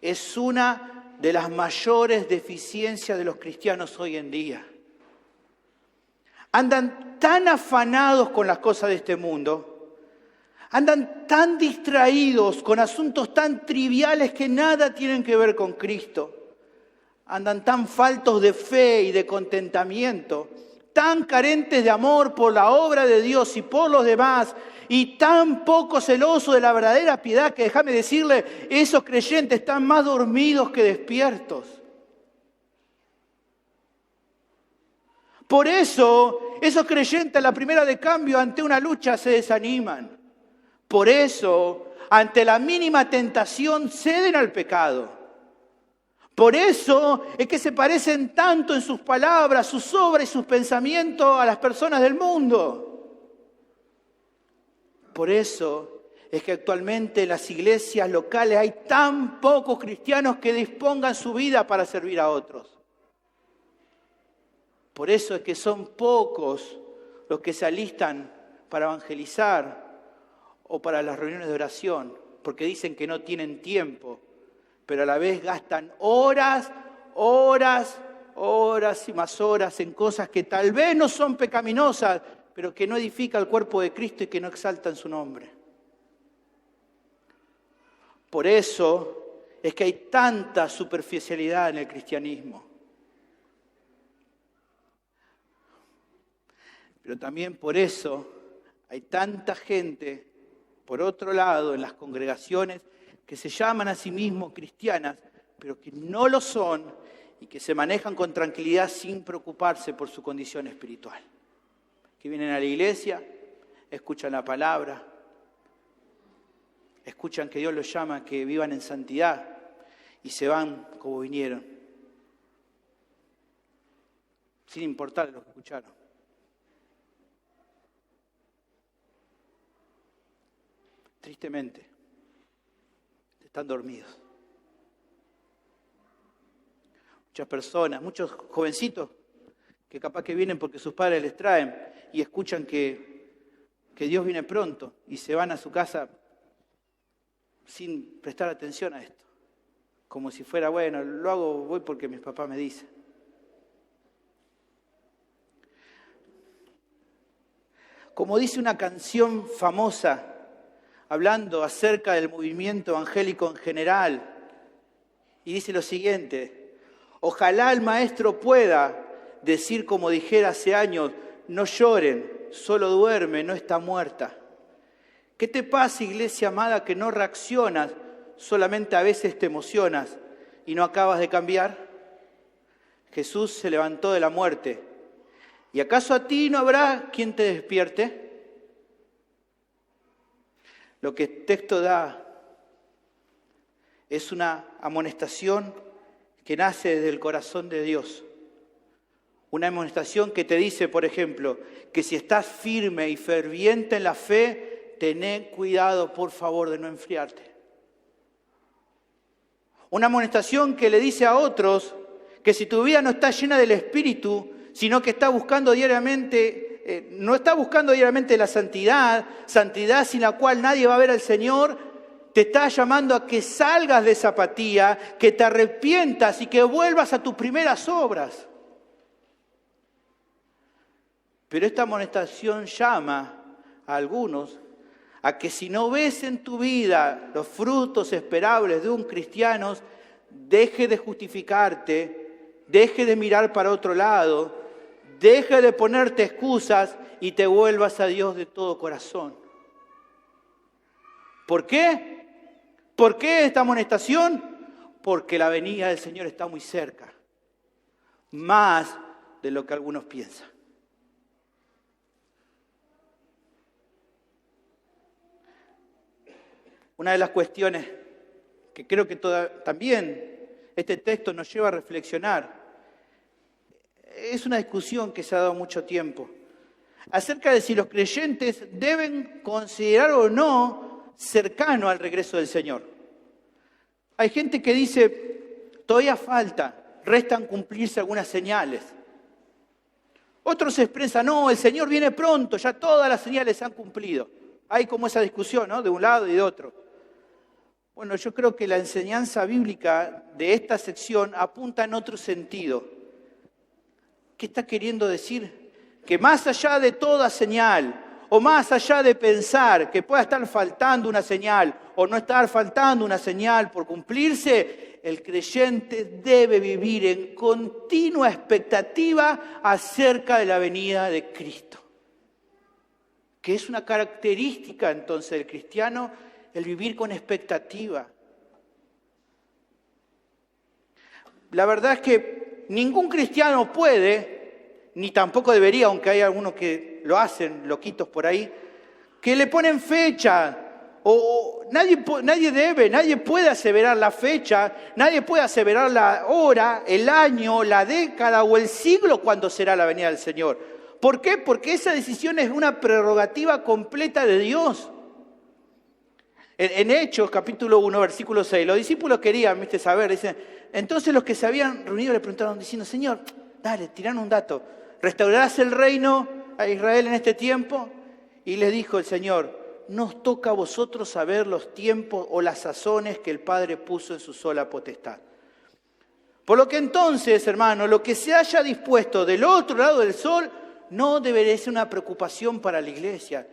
es una de las mayores deficiencias de los cristianos hoy en día. Andan tan afanados con las cosas de este mundo, andan tan distraídos con asuntos tan triviales que nada tienen que ver con Cristo. Andan tan faltos de fe y de contentamiento, tan carentes de amor por la obra de Dios y por los demás, y tan poco celosos de la verdadera piedad que, déjame decirle, esos creyentes están más dormidos que despiertos. Por eso, esos creyentes a la primera de cambio ante una lucha se desaniman. Por eso, ante la mínima tentación, ceden al pecado. Por eso es que se parecen tanto en sus palabras, sus obras y sus pensamientos a las personas del mundo. Por eso es que actualmente en las iglesias locales hay tan pocos cristianos que dispongan su vida para servir a otros. Por eso es que son pocos los que se alistan para evangelizar o para las reuniones de oración, porque dicen que no tienen tiempo, pero a la vez gastan horas y más horas en cosas que tal vez no son pecaminosas, pero que no edifican el cuerpo de Cristo y que no exaltan su nombre. Por eso es que hay tanta superficialidad en el cristianismo. Pero también por eso hay tanta gente, por otro lado, en las congregaciones que se llaman a sí mismos cristianas, pero que no lo son y que se manejan con tranquilidad sin preocuparse por su condición espiritual. Que vienen a la iglesia, escuchan la palabra, escuchan que Dios los llama a que vivan en santidad y se van como vinieron, sin importar lo que escucharon. Tristemente, están dormidos. Muchas personas, muchos jovencitos que capaz que vienen porque sus padres les traen y escuchan que que Dios viene pronto y se van a su casa sin prestar atención a esto. Como si fuera, bueno, voy porque mis papás me dicen. Como dice una canción famosa, hablando acerca del movimiento evangélico en general, y dice lo siguiente: ojalá el maestro pueda decir como dijera hace años, no lloren, solo duerme, no está muerta. ¿Qué te pasa, iglesia amada, que no reaccionas, solamente a veces te emocionas y no acabas de cambiar? Jesús se levantó de la muerte. ¿Y acaso a ti no habrá quien te despierte? Lo que el texto da es una amonestación que nace desde el corazón de Dios. Una amonestación que te dice, por ejemplo, que si estás firme y ferviente en la fe, tené cuidado, por favor, de no enfriarte. Una amonestación que le dice a otros que si tu vida no está llena del Espíritu, sino que está buscando diariamente, no está buscando diariamente la santidad sin la cual nadie va a ver al Señor, te está llamando a que salgas de esa apatía, que te arrepientas y que vuelvas a tus primeras obras. Pero esta amonestación llama a algunos a que si no ves en tu vida los frutos esperables de un cristiano, deje de justificarte, deje de mirar para otro lado, deje de ponerte excusas y te vuelvas a Dios de todo corazón. ¿Por qué? ¿Por qué esta amonestación? Porque la venida del Señor está muy cerca, más de lo que algunos piensan. Una de las cuestiones que creo que también este texto nos lleva a reflexionar es una discusión que se ha dado mucho tiempo acerca de si los creyentes deben considerar o no cercano al regreso del Señor. Hay gente que dice, todavía restan cumplirse algunas señales. Otros expresan, no, el Señor viene pronto, ya todas las señales se han cumplido. Hay como esa discusión, ¿no? De un lado y de otro. Bueno, yo creo que la enseñanza bíblica de esta sección apunta en otro sentido. ¿Qué está queriendo decir? Que más allá de toda señal, o más allá de pensar que pueda estar faltando una señal, o no estar faltando una señal por cumplirse, el creyente debe vivir en continua expectativa acerca de la venida de Cristo. Que es una característica entonces del cristiano, el vivir con expectativa. La verdad es que ningún cristiano puede, ni tampoco debería, aunque hay algunos que lo hacen, loquitos por ahí, que le ponen fecha, o nadie puede aseverar la fecha, nadie puede aseverar la hora, el año, la década o el siglo cuando será la venida del Señor. ¿Por qué? Porque esa decisión es una prerrogativa completa de Dios. En Hechos, capítulo 1, versículo 6, los discípulos querían saber, dicen, entonces los que se habían reunido le preguntaron diciendo, Señor, dale, tiranos un dato, ¿restaurarás el reino a Israel en este tiempo? Y les dijo el Señor, no os toca a vosotros saber los tiempos o las sazones que el Padre puso en su sola potestad. Por lo que entonces, hermano, lo que se haya dispuesto del otro lado del sol no debería ser una preocupación para la iglesia.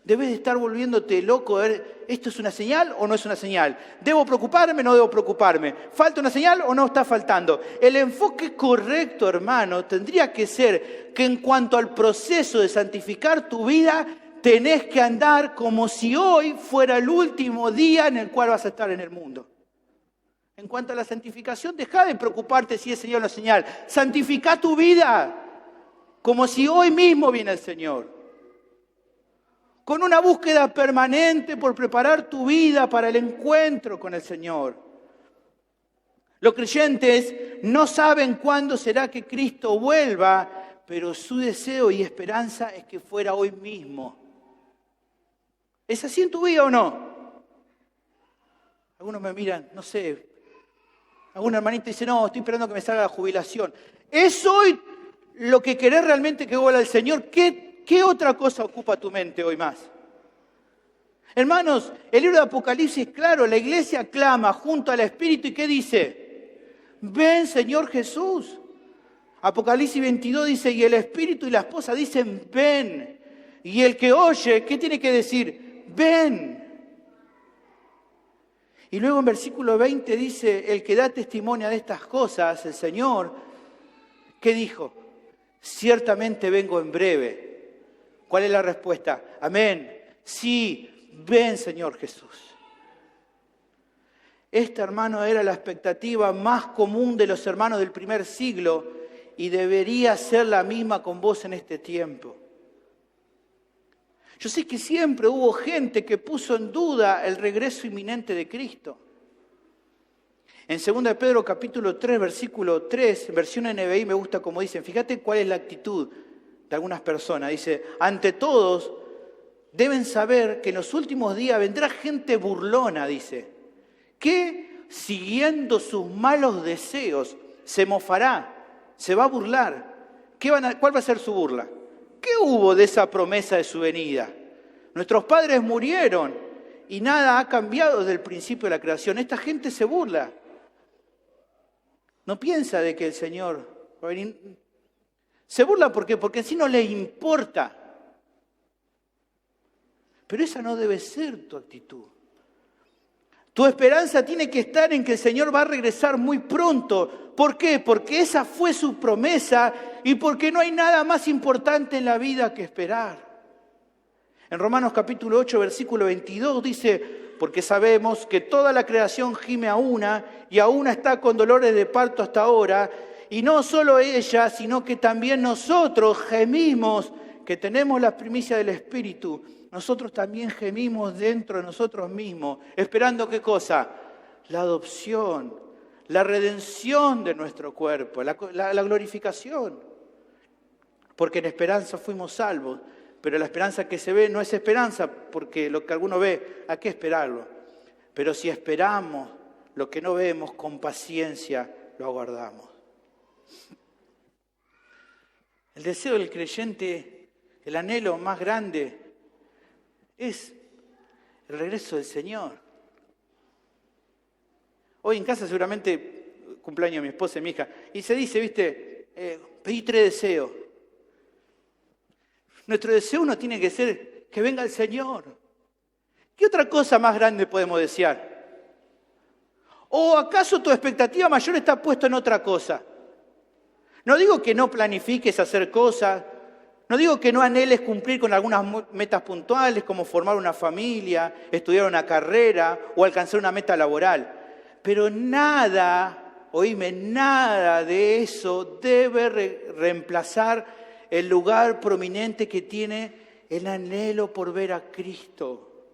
Debes de estar volviéndote loco, a ver, ¿esto es una señal o no es una señal? ¿Debo preocuparme o no debo preocuparme? ¿Falta una señal o no está faltando? El enfoque correcto, hermano, tendría que ser que en cuanto al proceso de santificar tu vida, tenés que andar como si hoy fuera el último día en el cual vas a estar en el mundo. En cuanto a la santificación, deja de preocuparte si es señal o no señal. Santifica tu vida como si hoy mismo viene el Señor. Con una búsqueda permanente por preparar tu vida para el encuentro con el Señor. Los creyentes no saben cuándo será que Cristo vuelva, pero su deseo y esperanza es que fuera hoy mismo. ¿Es así en tu vida o no? Algunos me miran, no sé, algún hermanito dice, no, estoy esperando que me salga la jubilación. ¿Es hoy lo que querés realmente que vuelva el Señor? ¿Qué ¿Qué otra cosa ocupa tu mente hoy más? Hermanos, el libro de Apocalipsis es claro, la iglesia clama junto al Espíritu y ¿qué dice? Ven, Señor Jesús. Apocalipsis 22 dice, y el Espíritu y la esposa dicen, ven. Y el que oye, ¿qué tiene que decir? Ven. Y luego en versículo 20 dice, el que da testimonio de estas cosas, el Señor, ¿qué dijo? Ciertamente vengo en breve. ¿Cuál es la respuesta? Amén. Sí, ven, Señor Jesús. Esta, hermano, era la expectativa más común de los hermanos del primer siglo y debería ser la misma con vos en este tiempo. Yo sé que siempre hubo gente que puso en duda el regreso inminente de Cristo. En 2 de Pedro capítulo 3, versículo 3, versión NBI me gusta como dicen, fíjate cuál es la actitud de algunas personas. Dice, ante todos deben saber que en los últimos días vendrá gente burlona, dice, que siguiendo sus malos deseos se mofará, se va a burlar. ¿Cuál va a ser su burla? ¿Qué hubo de esa promesa de su venida? Nuestros padres murieron y nada ha cambiado desde el principio de la creación. Esta gente se burla. No piensa de que el Señor va a venir. Se burla ¿por qué? Porque así no les importa. Pero esa no debe ser tu actitud. Tu esperanza tiene que estar en que el Señor va a regresar muy pronto. ¿Por qué? Porque esa fue su promesa y porque no hay nada más importante en la vida que esperar. En Romanos capítulo 8, versículo 22 dice, porque sabemos que toda la creación gime a una y a una está con dolores de parto hasta ahora, y no solo ella, sino que también nosotros gemimos, que tenemos la primicia del Espíritu, nosotros también gemimos dentro de nosotros mismos, esperando ¿qué cosa? La adopción, la redención de nuestro cuerpo, la glorificación. Porque en esperanza fuimos salvos, pero la esperanza que se ve no es esperanza, porque lo que alguno ve, hay que esperarlo. Pero si esperamos lo que no vemos, con paciencia lo aguardamos. El deseo del creyente, el anhelo más grande, es el regreso del Señor. Hoy en casa seguramente, cumpleaños de mi esposa y mi hija, y se dice, viste, pedí 3 deseos. Nuestro deseo no tiene que ser que venga el Señor. ¿Qué otra cosa más grande podemos desear? ¿O acaso tu expectativa mayor está puesta en otra cosa? No digo que no planifiques hacer cosas, no digo que no anheles cumplir con algunas metas puntuales como formar una familia, estudiar una carrera o alcanzar una meta laboral. Pero nada, oíme, nada de eso debe reemplazar el lugar prominente que tiene el anhelo por ver a Cristo.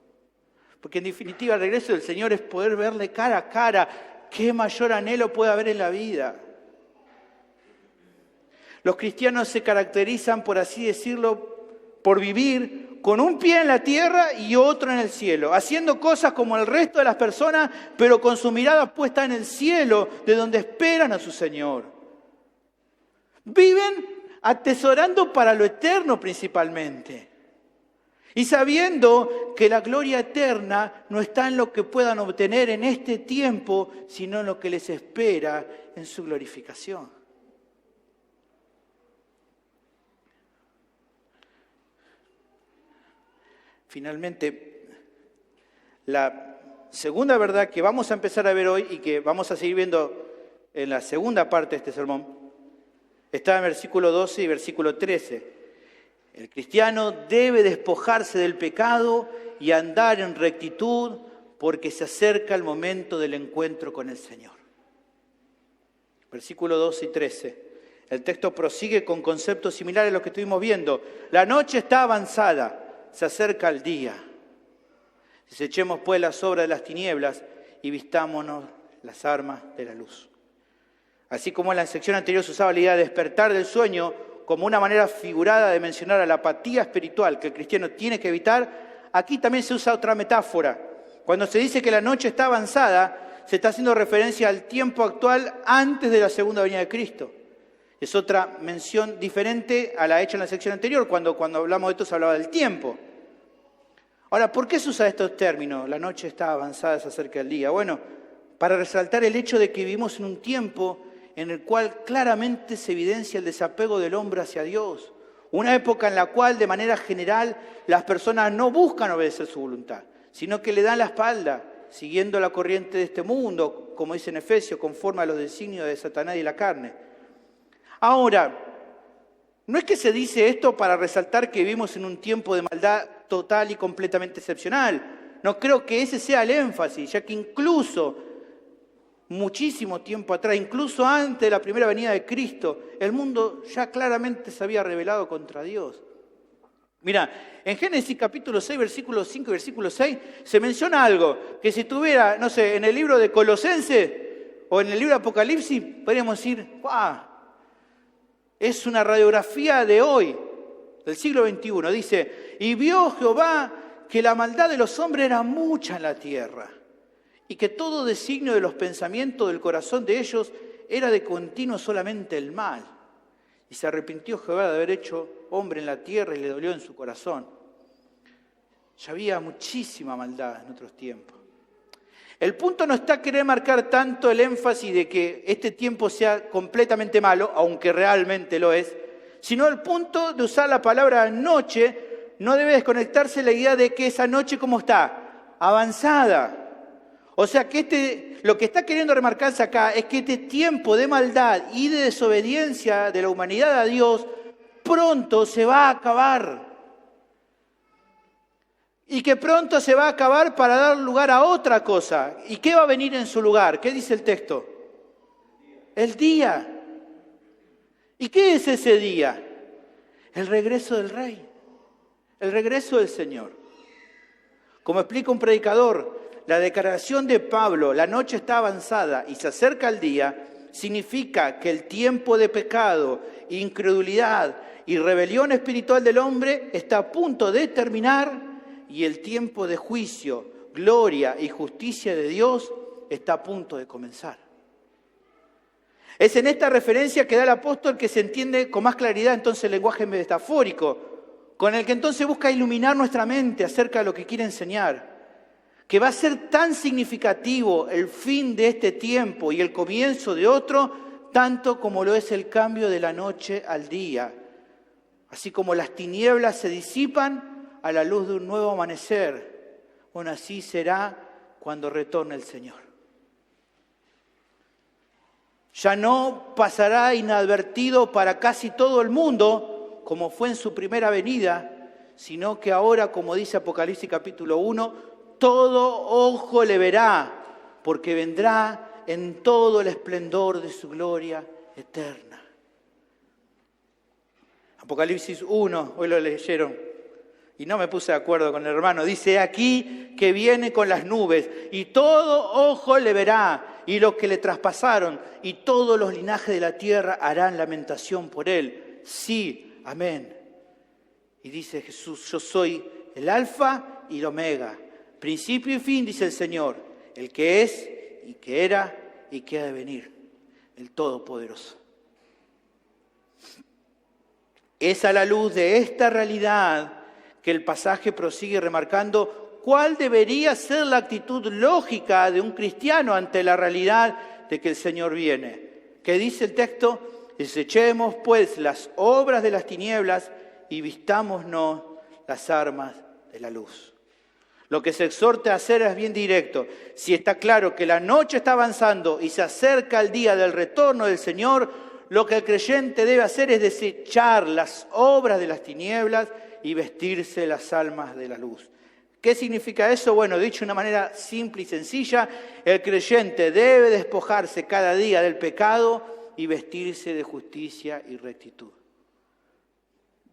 Porque en definitiva el regreso del Señor es poder verle cara a cara. ¿Qué mayor anhelo puede haber en la vida? Los cristianos se caracterizan, por así decirlo, por vivir con un pie en la tierra y otro en el cielo, haciendo cosas como el resto de las personas, pero con su mirada puesta en el cielo, de donde esperan a su Señor. Viven atesorando para lo eterno principalmente. Y sabiendo que la gloria eterna no está en lo que puedan obtener en este tiempo, sino en lo que les espera en su glorificación. Finalmente, la segunda verdad que vamos a empezar a ver hoy y que vamos a seguir viendo en la segunda parte de este sermón, está en versículo 12 y versículo 13. El cristiano debe despojarse del pecado y andar en rectitud porque se acerca el momento del encuentro con el Señor. Versículo 12 y 13. El texto prosigue con conceptos similares a los que estuvimos viendo. La noche está avanzada. Se acerca el día. Desechemos pues las obras de las tinieblas y vistámonos las armas de la luz. Así como en la sección anterior se usaba la idea de despertar del sueño como una manera figurada de mencionar a la apatía espiritual que el cristiano tiene que evitar, aquí también se usa otra metáfora. Cuando se dice que la noche está avanzada, se está haciendo referencia al tiempo actual antes de la segunda venida de Cristo. Es otra mención diferente a la hecha en la sección anterior, cuando hablamos de esto se hablaba del tiempo. Ahora, ¿por qué se usa estos términos? La noche está avanzada, se acerca el día. Bueno, para resaltar el hecho de que vivimos en un tiempo en el cual claramente se evidencia el desapego del hombre hacia Dios. Una época en la cual, de manera general, las personas no buscan obedecer su voluntad, sino que le dan la espalda, siguiendo la corriente de este mundo, como dice en Efesios, conforme a los designios de Satanás y la carne. Ahora, no es que se dice esto para resaltar que vivimos en un tiempo de maldad total y completamente excepcional. No creo que ese sea el énfasis, ya que incluso muchísimo tiempo atrás, incluso antes de la primera venida de Cristo, el mundo ya claramente se había rebelado contra Dios. Mira, en Génesis capítulo 6, versículo 5 y versículo 6, se menciona algo que si tuviera, no sé, en el libro de Colosenses o en el libro de Apocalipsis, podríamos decir, ¡guau! Es una radiografía de hoy, del siglo XXI. Dice, y vio Jehová que la maldad de los hombres era mucha en la tierra, y que todo designio de los pensamientos del corazón de ellos era de continuo solamente el mal. Y se arrepintió Jehová de haber hecho hombre en la tierra y le dolió en su corazón. Ya había muchísima maldad en otros tiempos. El punto no está querer marcar tanto el énfasis de que este tiempo sea completamente malo, aunque realmente lo es, sino el punto de usar la palabra noche, no debe desconectarse la idea de que esa noche, ¿cómo está? Avanzada. O sea que lo que está queriendo remarcarse acá es que este tiempo de maldad y de desobediencia de la humanidad a Dios pronto se va a acabar. Y que pronto se va a acabar para dar lugar a otra cosa. ¿Y qué va a venir en su lugar? ¿Qué dice el texto? El día. ¿Y qué es ese día? El regreso del Rey. El regreso del Señor. Como explica un predicador, la declaración de Pablo, la noche está avanzada y se acerca el día, significa que el tiempo de pecado, incredulidad y rebelión espiritual del hombre está a punto de terminar. Y el tiempo de juicio, gloria y justicia de Dios está a punto de comenzar. Es en esta referencia que da el apóstol que se entiende con más claridad entonces el lenguaje metafórico, con el que entonces busca iluminar nuestra mente acerca de lo que quiere enseñar. Que va a ser tan significativo el fin de este tiempo y el comienzo de otro, tanto como lo es el cambio de la noche al día. Así como las tinieblas se disipan a la luz de un nuevo amanecer. Bueno, así será cuando retorne el Señor. Ya no pasará inadvertido para casi todo el mundo, como fue en su primera venida, sino que ahora, como dice Apocalipsis capítulo 1, todo ojo le verá, porque vendrá en todo el esplendor de su gloria eterna. Apocalipsis 1, hoy lo leyeron. Y no me puse de acuerdo con el hermano. Dice aquí que viene con las nubes y todo ojo le verá y los que le traspasaron y todos los linajes de la tierra harán lamentación por él. Sí, amén. Y dice Jesús, yo soy el alfa y el omega, principio y fin, dice el Señor, el que es y que era y que ha de venir, el Todopoderoso. Es a la luz de esta realidad que el pasaje prosigue remarcando cuál debería ser la actitud lógica de un cristiano ante la realidad de que el Señor viene. ¿Qué dice el texto? Desechemos pues las obras de las tinieblas y vistámonos las armas de la luz. Lo que se exhorta a hacer es bien directo. Si está claro que la noche está avanzando y se acerca el día del retorno del Señor, lo que el creyente debe hacer es desechar las obras de las tinieblas y vestirse las armas de la luz. ¿Qué significa eso? Bueno, dicho de una manera simple y sencilla, el creyente debe despojarse cada día del pecado y vestirse de justicia y rectitud.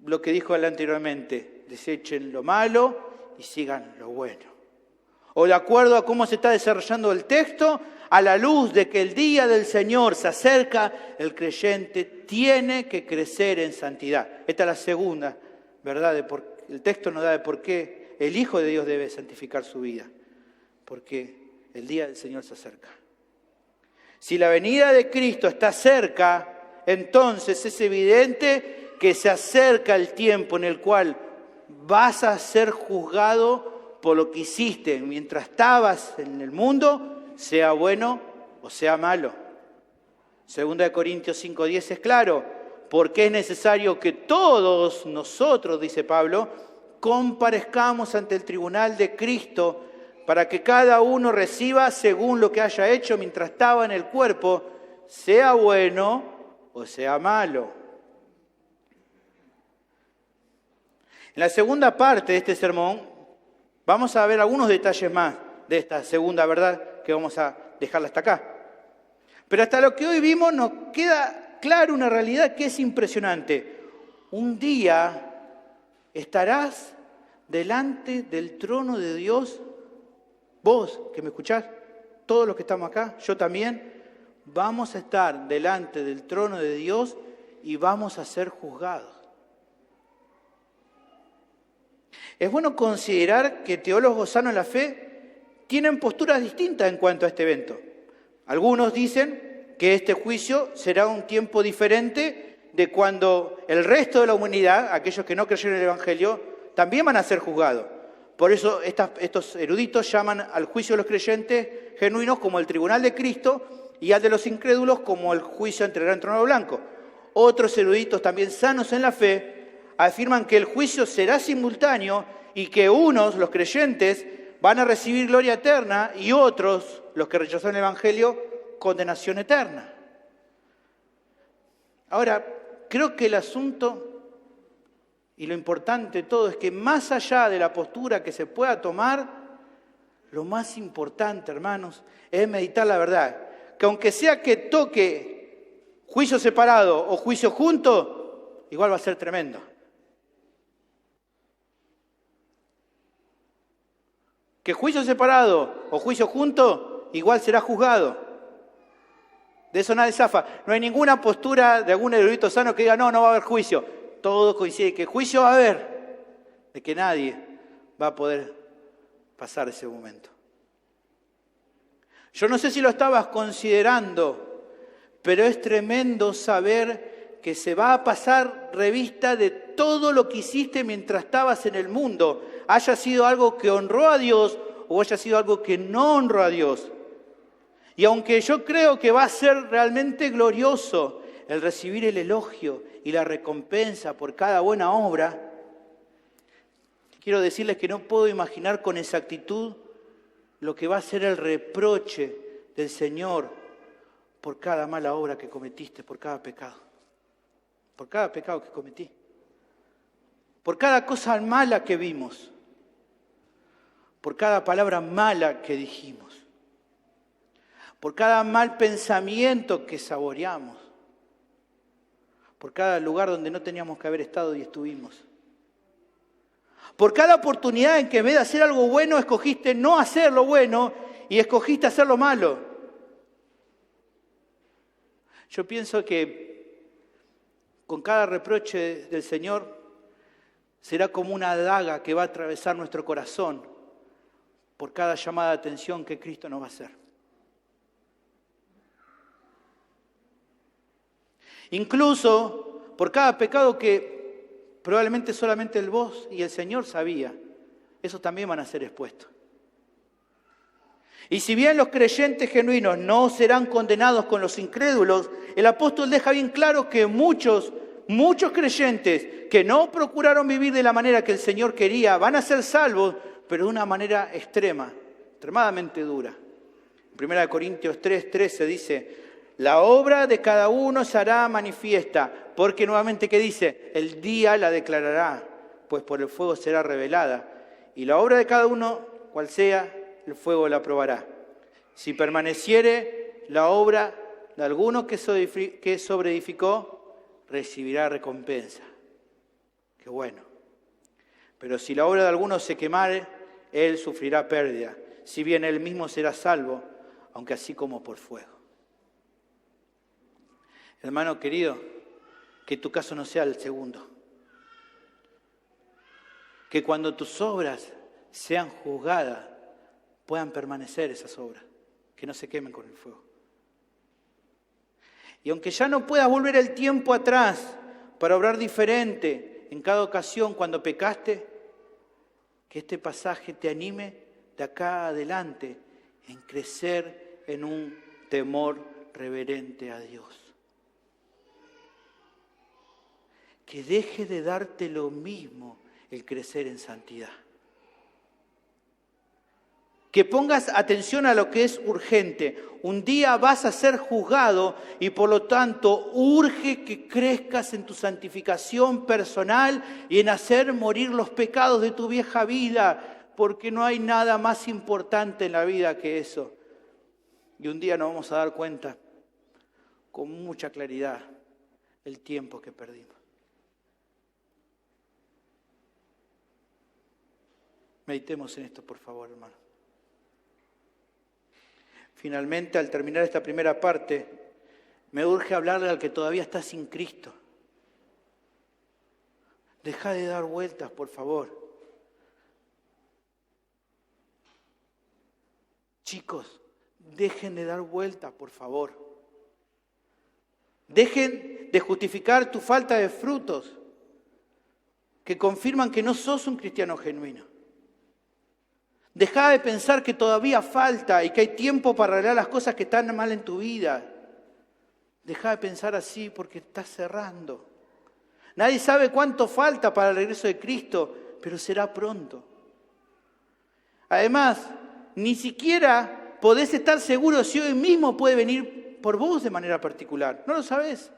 Lo que dijo él anteriormente, desechen lo malo y sigan lo bueno. O de acuerdo a cómo se está desarrollando el texto, a la luz de que el día del Señor se acerca, el creyente tiene que crecer en santidad. Esta es la segunda verdad, el texto nos da de por qué el Hijo de Dios debe santificar su vida, porque el día del Señor se acerca. Si la venida de Cristo está cerca, entonces es evidente que se acerca el tiempo en el cual vas a ser juzgado por lo que hiciste mientras estabas en el mundo, sea bueno o sea malo. 2 Corintios 5:10 es claro, porque es necesario que todos nosotros, dice Pablo, comparezcamos ante el tribunal de Cristo para que cada uno reciba según lo que haya hecho mientras estaba en el cuerpo, sea bueno o sea malo. En la segunda parte de este sermón vamos a ver algunos detalles más de esta segunda verdad que vamos a dejarla hasta acá. Pero hasta lo que hoy vimos nos queda claro una realidad que es impresionante. Un día estarás delante del trono de Dios, vos que me escuchás, todos los que estamos acá, yo también, vamos a estar delante del trono de Dios y vamos a ser juzgados. Es bueno considerar que teólogos sanos en la fe tienen posturas distintas en cuanto a este evento. Algunos dicen que este juicio será un tiempo diferente de cuando el resto de la humanidad, aquellos que no creyeron en el Evangelio, también van a ser juzgados. Por eso estos eruditos llaman al juicio de los creyentes genuinos como el tribunal de Cristo y al de los incrédulos como el juicio ante el gran trono blanco. Otros eruditos también sanos en la fe afirman que el juicio será simultáneo y que unos, los creyentes, van a recibir gloria eterna y otros, los que rechazaron el Evangelio, condenación eterna. Ahora, creo que el asunto y lo importante de todo es que más allá de la postura que se pueda tomar, lo más importante, hermanos, es meditar la verdad. Que aunque sea que toque juicio separado o juicio junto, igual va a ser tremendo. Que juicio separado o juicio junto, igual será juzgado. De eso nadie zafa. No hay ninguna postura de algún erudito sano que diga, no va a haber juicio. Todo coincide que juicio va a haber, de que nadie va a poder pasar ese momento. Yo no sé si lo estabas considerando, pero es tremendo saber que se va a pasar revista de todo lo que hiciste mientras estabas en el mundo, haya sido algo que honró a Dios o haya sido algo que no honró a Dios. Y aunque yo creo que va a ser realmente glorioso el recibir el elogio y la recompensa por cada buena obra, quiero decirles que no puedo imaginar con exactitud lo que va a ser el reproche del Señor por cada mala obra que cometiste, por cada pecado que cometí, por cada cosa mala que vimos, por cada palabra mala que dijimos, por cada mal pensamiento que saboreamos, por cada lugar donde no teníamos que haber estado y estuvimos. Por cada oportunidad en que en vez de hacer algo bueno, escogiste no hacer lo bueno y escogiste hacer lo malo. Yo pienso que con cada reproche del Señor será como una daga que va a atravesar nuestro corazón por cada llamada de atención que Cristo nos va a hacer. Incluso por cada pecado que probablemente solamente vos y el Señor sabía, esos también van a ser expuestos. Y si bien los creyentes genuinos no serán condenados con los incrédulos, el apóstol deja bien claro que muchos creyentes que no procuraron vivir de la manera que el Señor quería, van a ser salvos, pero de una manera extremadamente dura. En 1 Corintios 3:13 dice, la obra de cada uno se hará manifiesta, porque nuevamente, ¿qué dice? El día la declarará, pues por el fuego será revelada. Y la obra de cada uno, cual sea, el fuego la probará. Si permaneciere la obra de alguno que sobreedificó, recibirá recompensa. Qué bueno. Pero si la obra de alguno se quemare, él sufrirá pérdida, si bien él mismo será salvo, aunque así como por fuego. Hermano querido, que tu caso no sea el segundo. Que cuando tus obras sean juzgadas, puedan permanecer esas obras, que no se quemen con el fuego. Y aunque ya no puedas volver el tiempo atrás para obrar diferente en cada ocasión cuando pecaste, que este pasaje te anime de acá adelante en crecer en un temor reverente a Dios. Que deje de darte lo mismo el crecer en santidad. Que pongas atención a lo que es urgente. Un día vas a ser juzgado y por lo tanto urge que crezcas en tu santificación personal y en hacer morir los pecados de tu vieja vida, porque no hay nada más importante en la vida que eso. Y un día nos vamos a dar cuenta con mucha claridad el tiempo que perdimos. Meditemos en esto, por favor, hermano. Finalmente, al terminar esta primera parte, me urge hablarle al que todavía está sin Cristo. Deja de dar vueltas, por favor. Chicos, dejen de dar vueltas, por favor. Dejen de justificar tu falta de frutos que confirman que no sos un cristiano genuino. Deja de pensar que todavía falta y que hay tiempo para arreglar las cosas que están mal en tu vida. Deja de pensar así porque estás cerrando. Nadie sabe cuánto falta para el regreso de Cristo, pero será pronto. Además, ni siquiera podés estar seguro si hoy mismo puede venir por vos de manera particular. No lo sabés.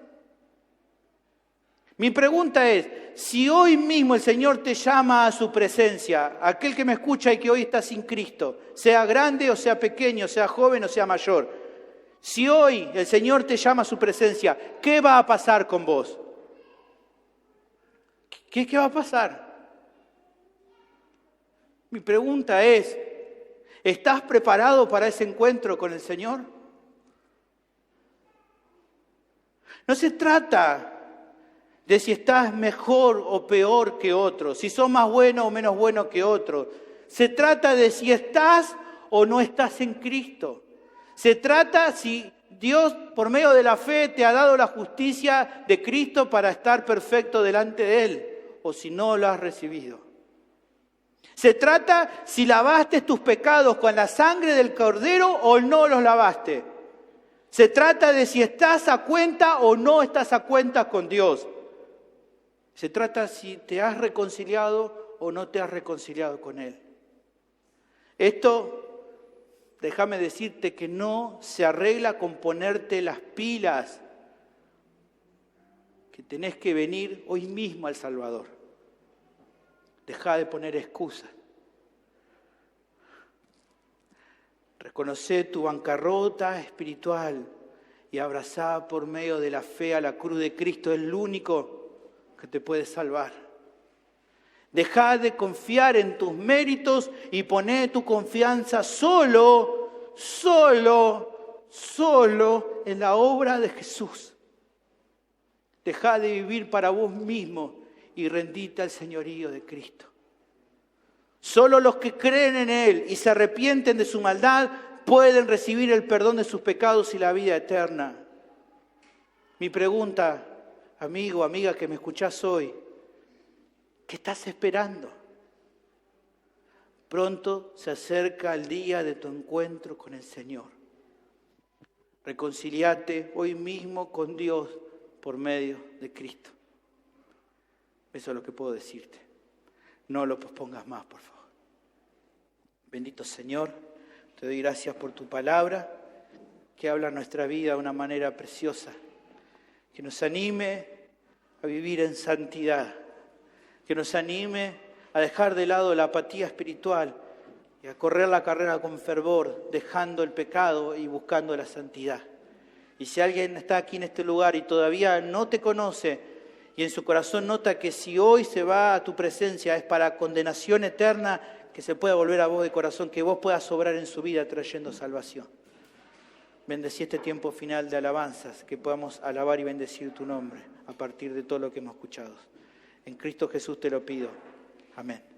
Mi pregunta es, si hoy mismo el Señor te llama a su presencia, aquel que me escucha y que hoy está sin Cristo, sea grande o sea pequeño, sea joven o sea mayor, si hoy el Señor te llama a su presencia, ¿qué va a pasar con vos? ¿Qué va a pasar? Mi pregunta es, ¿estás preparado para ese encuentro con el Señor? No se trata de si estás mejor o peor que otros, si sos más bueno o menos bueno que otros. Se trata de si estás o no estás en Cristo. Se trata si Dios, por medio de la fe, te ha dado la justicia de Cristo para estar perfecto delante de Él, o si no lo has recibido. Se trata si lavaste tus pecados con la sangre del Cordero o no los lavaste. Se trata de si estás a cuenta o no estás a cuenta con Dios. Se trata si te has reconciliado o no te has reconciliado con Él. Esto, déjame decirte que no se arregla con ponerte las pilas, que tenés que venir hoy mismo al Salvador. Deja de poner excusas. Reconoce tu bancarrota espiritual y abrazá por medio de la fe a la cruz de Cristo. Es el único que te puede salvar. Deja de confiar en tus méritos y poné tu confianza solo en la obra de Jesús. Deja de vivir para vos mismo y rendite al señorío de Cristo. Solo los que creen en Él y se arrepienten de su maldad pueden recibir el perdón de sus pecados y la vida eterna. Mi pregunta, amigo, amiga que me escuchás hoy, ¿qué estás esperando? Pronto se acerca el día de tu encuentro con el Señor. Reconciliate hoy mismo con Dios por medio de Cristo. Eso es lo que puedo decirte. No lo pospongas más, por favor. Bendito Señor, te doy gracias por tu palabra, que habla nuestra vida de una manera preciosa, que nos anime a vivir en santidad, que nos anime a dejar de lado la apatía espiritual y a correr la carrera con fervor, dejando el pecado y buscando la santidad. Y si alguien está aquí en este lugar y todavía no te conoce, y en su corazón nota que si hoy se va a tu presencia es para condenación eterna, que se pueda volver a vos de corazón, que vos puedas obrar en su vida trayendo salvación. Bendecí este tiempo final de alabanzas, que podamos alabar y bendecir tu nombre a partir de todo lo que hemos escuchado. En Cristo Jesús te lo pido. Amén.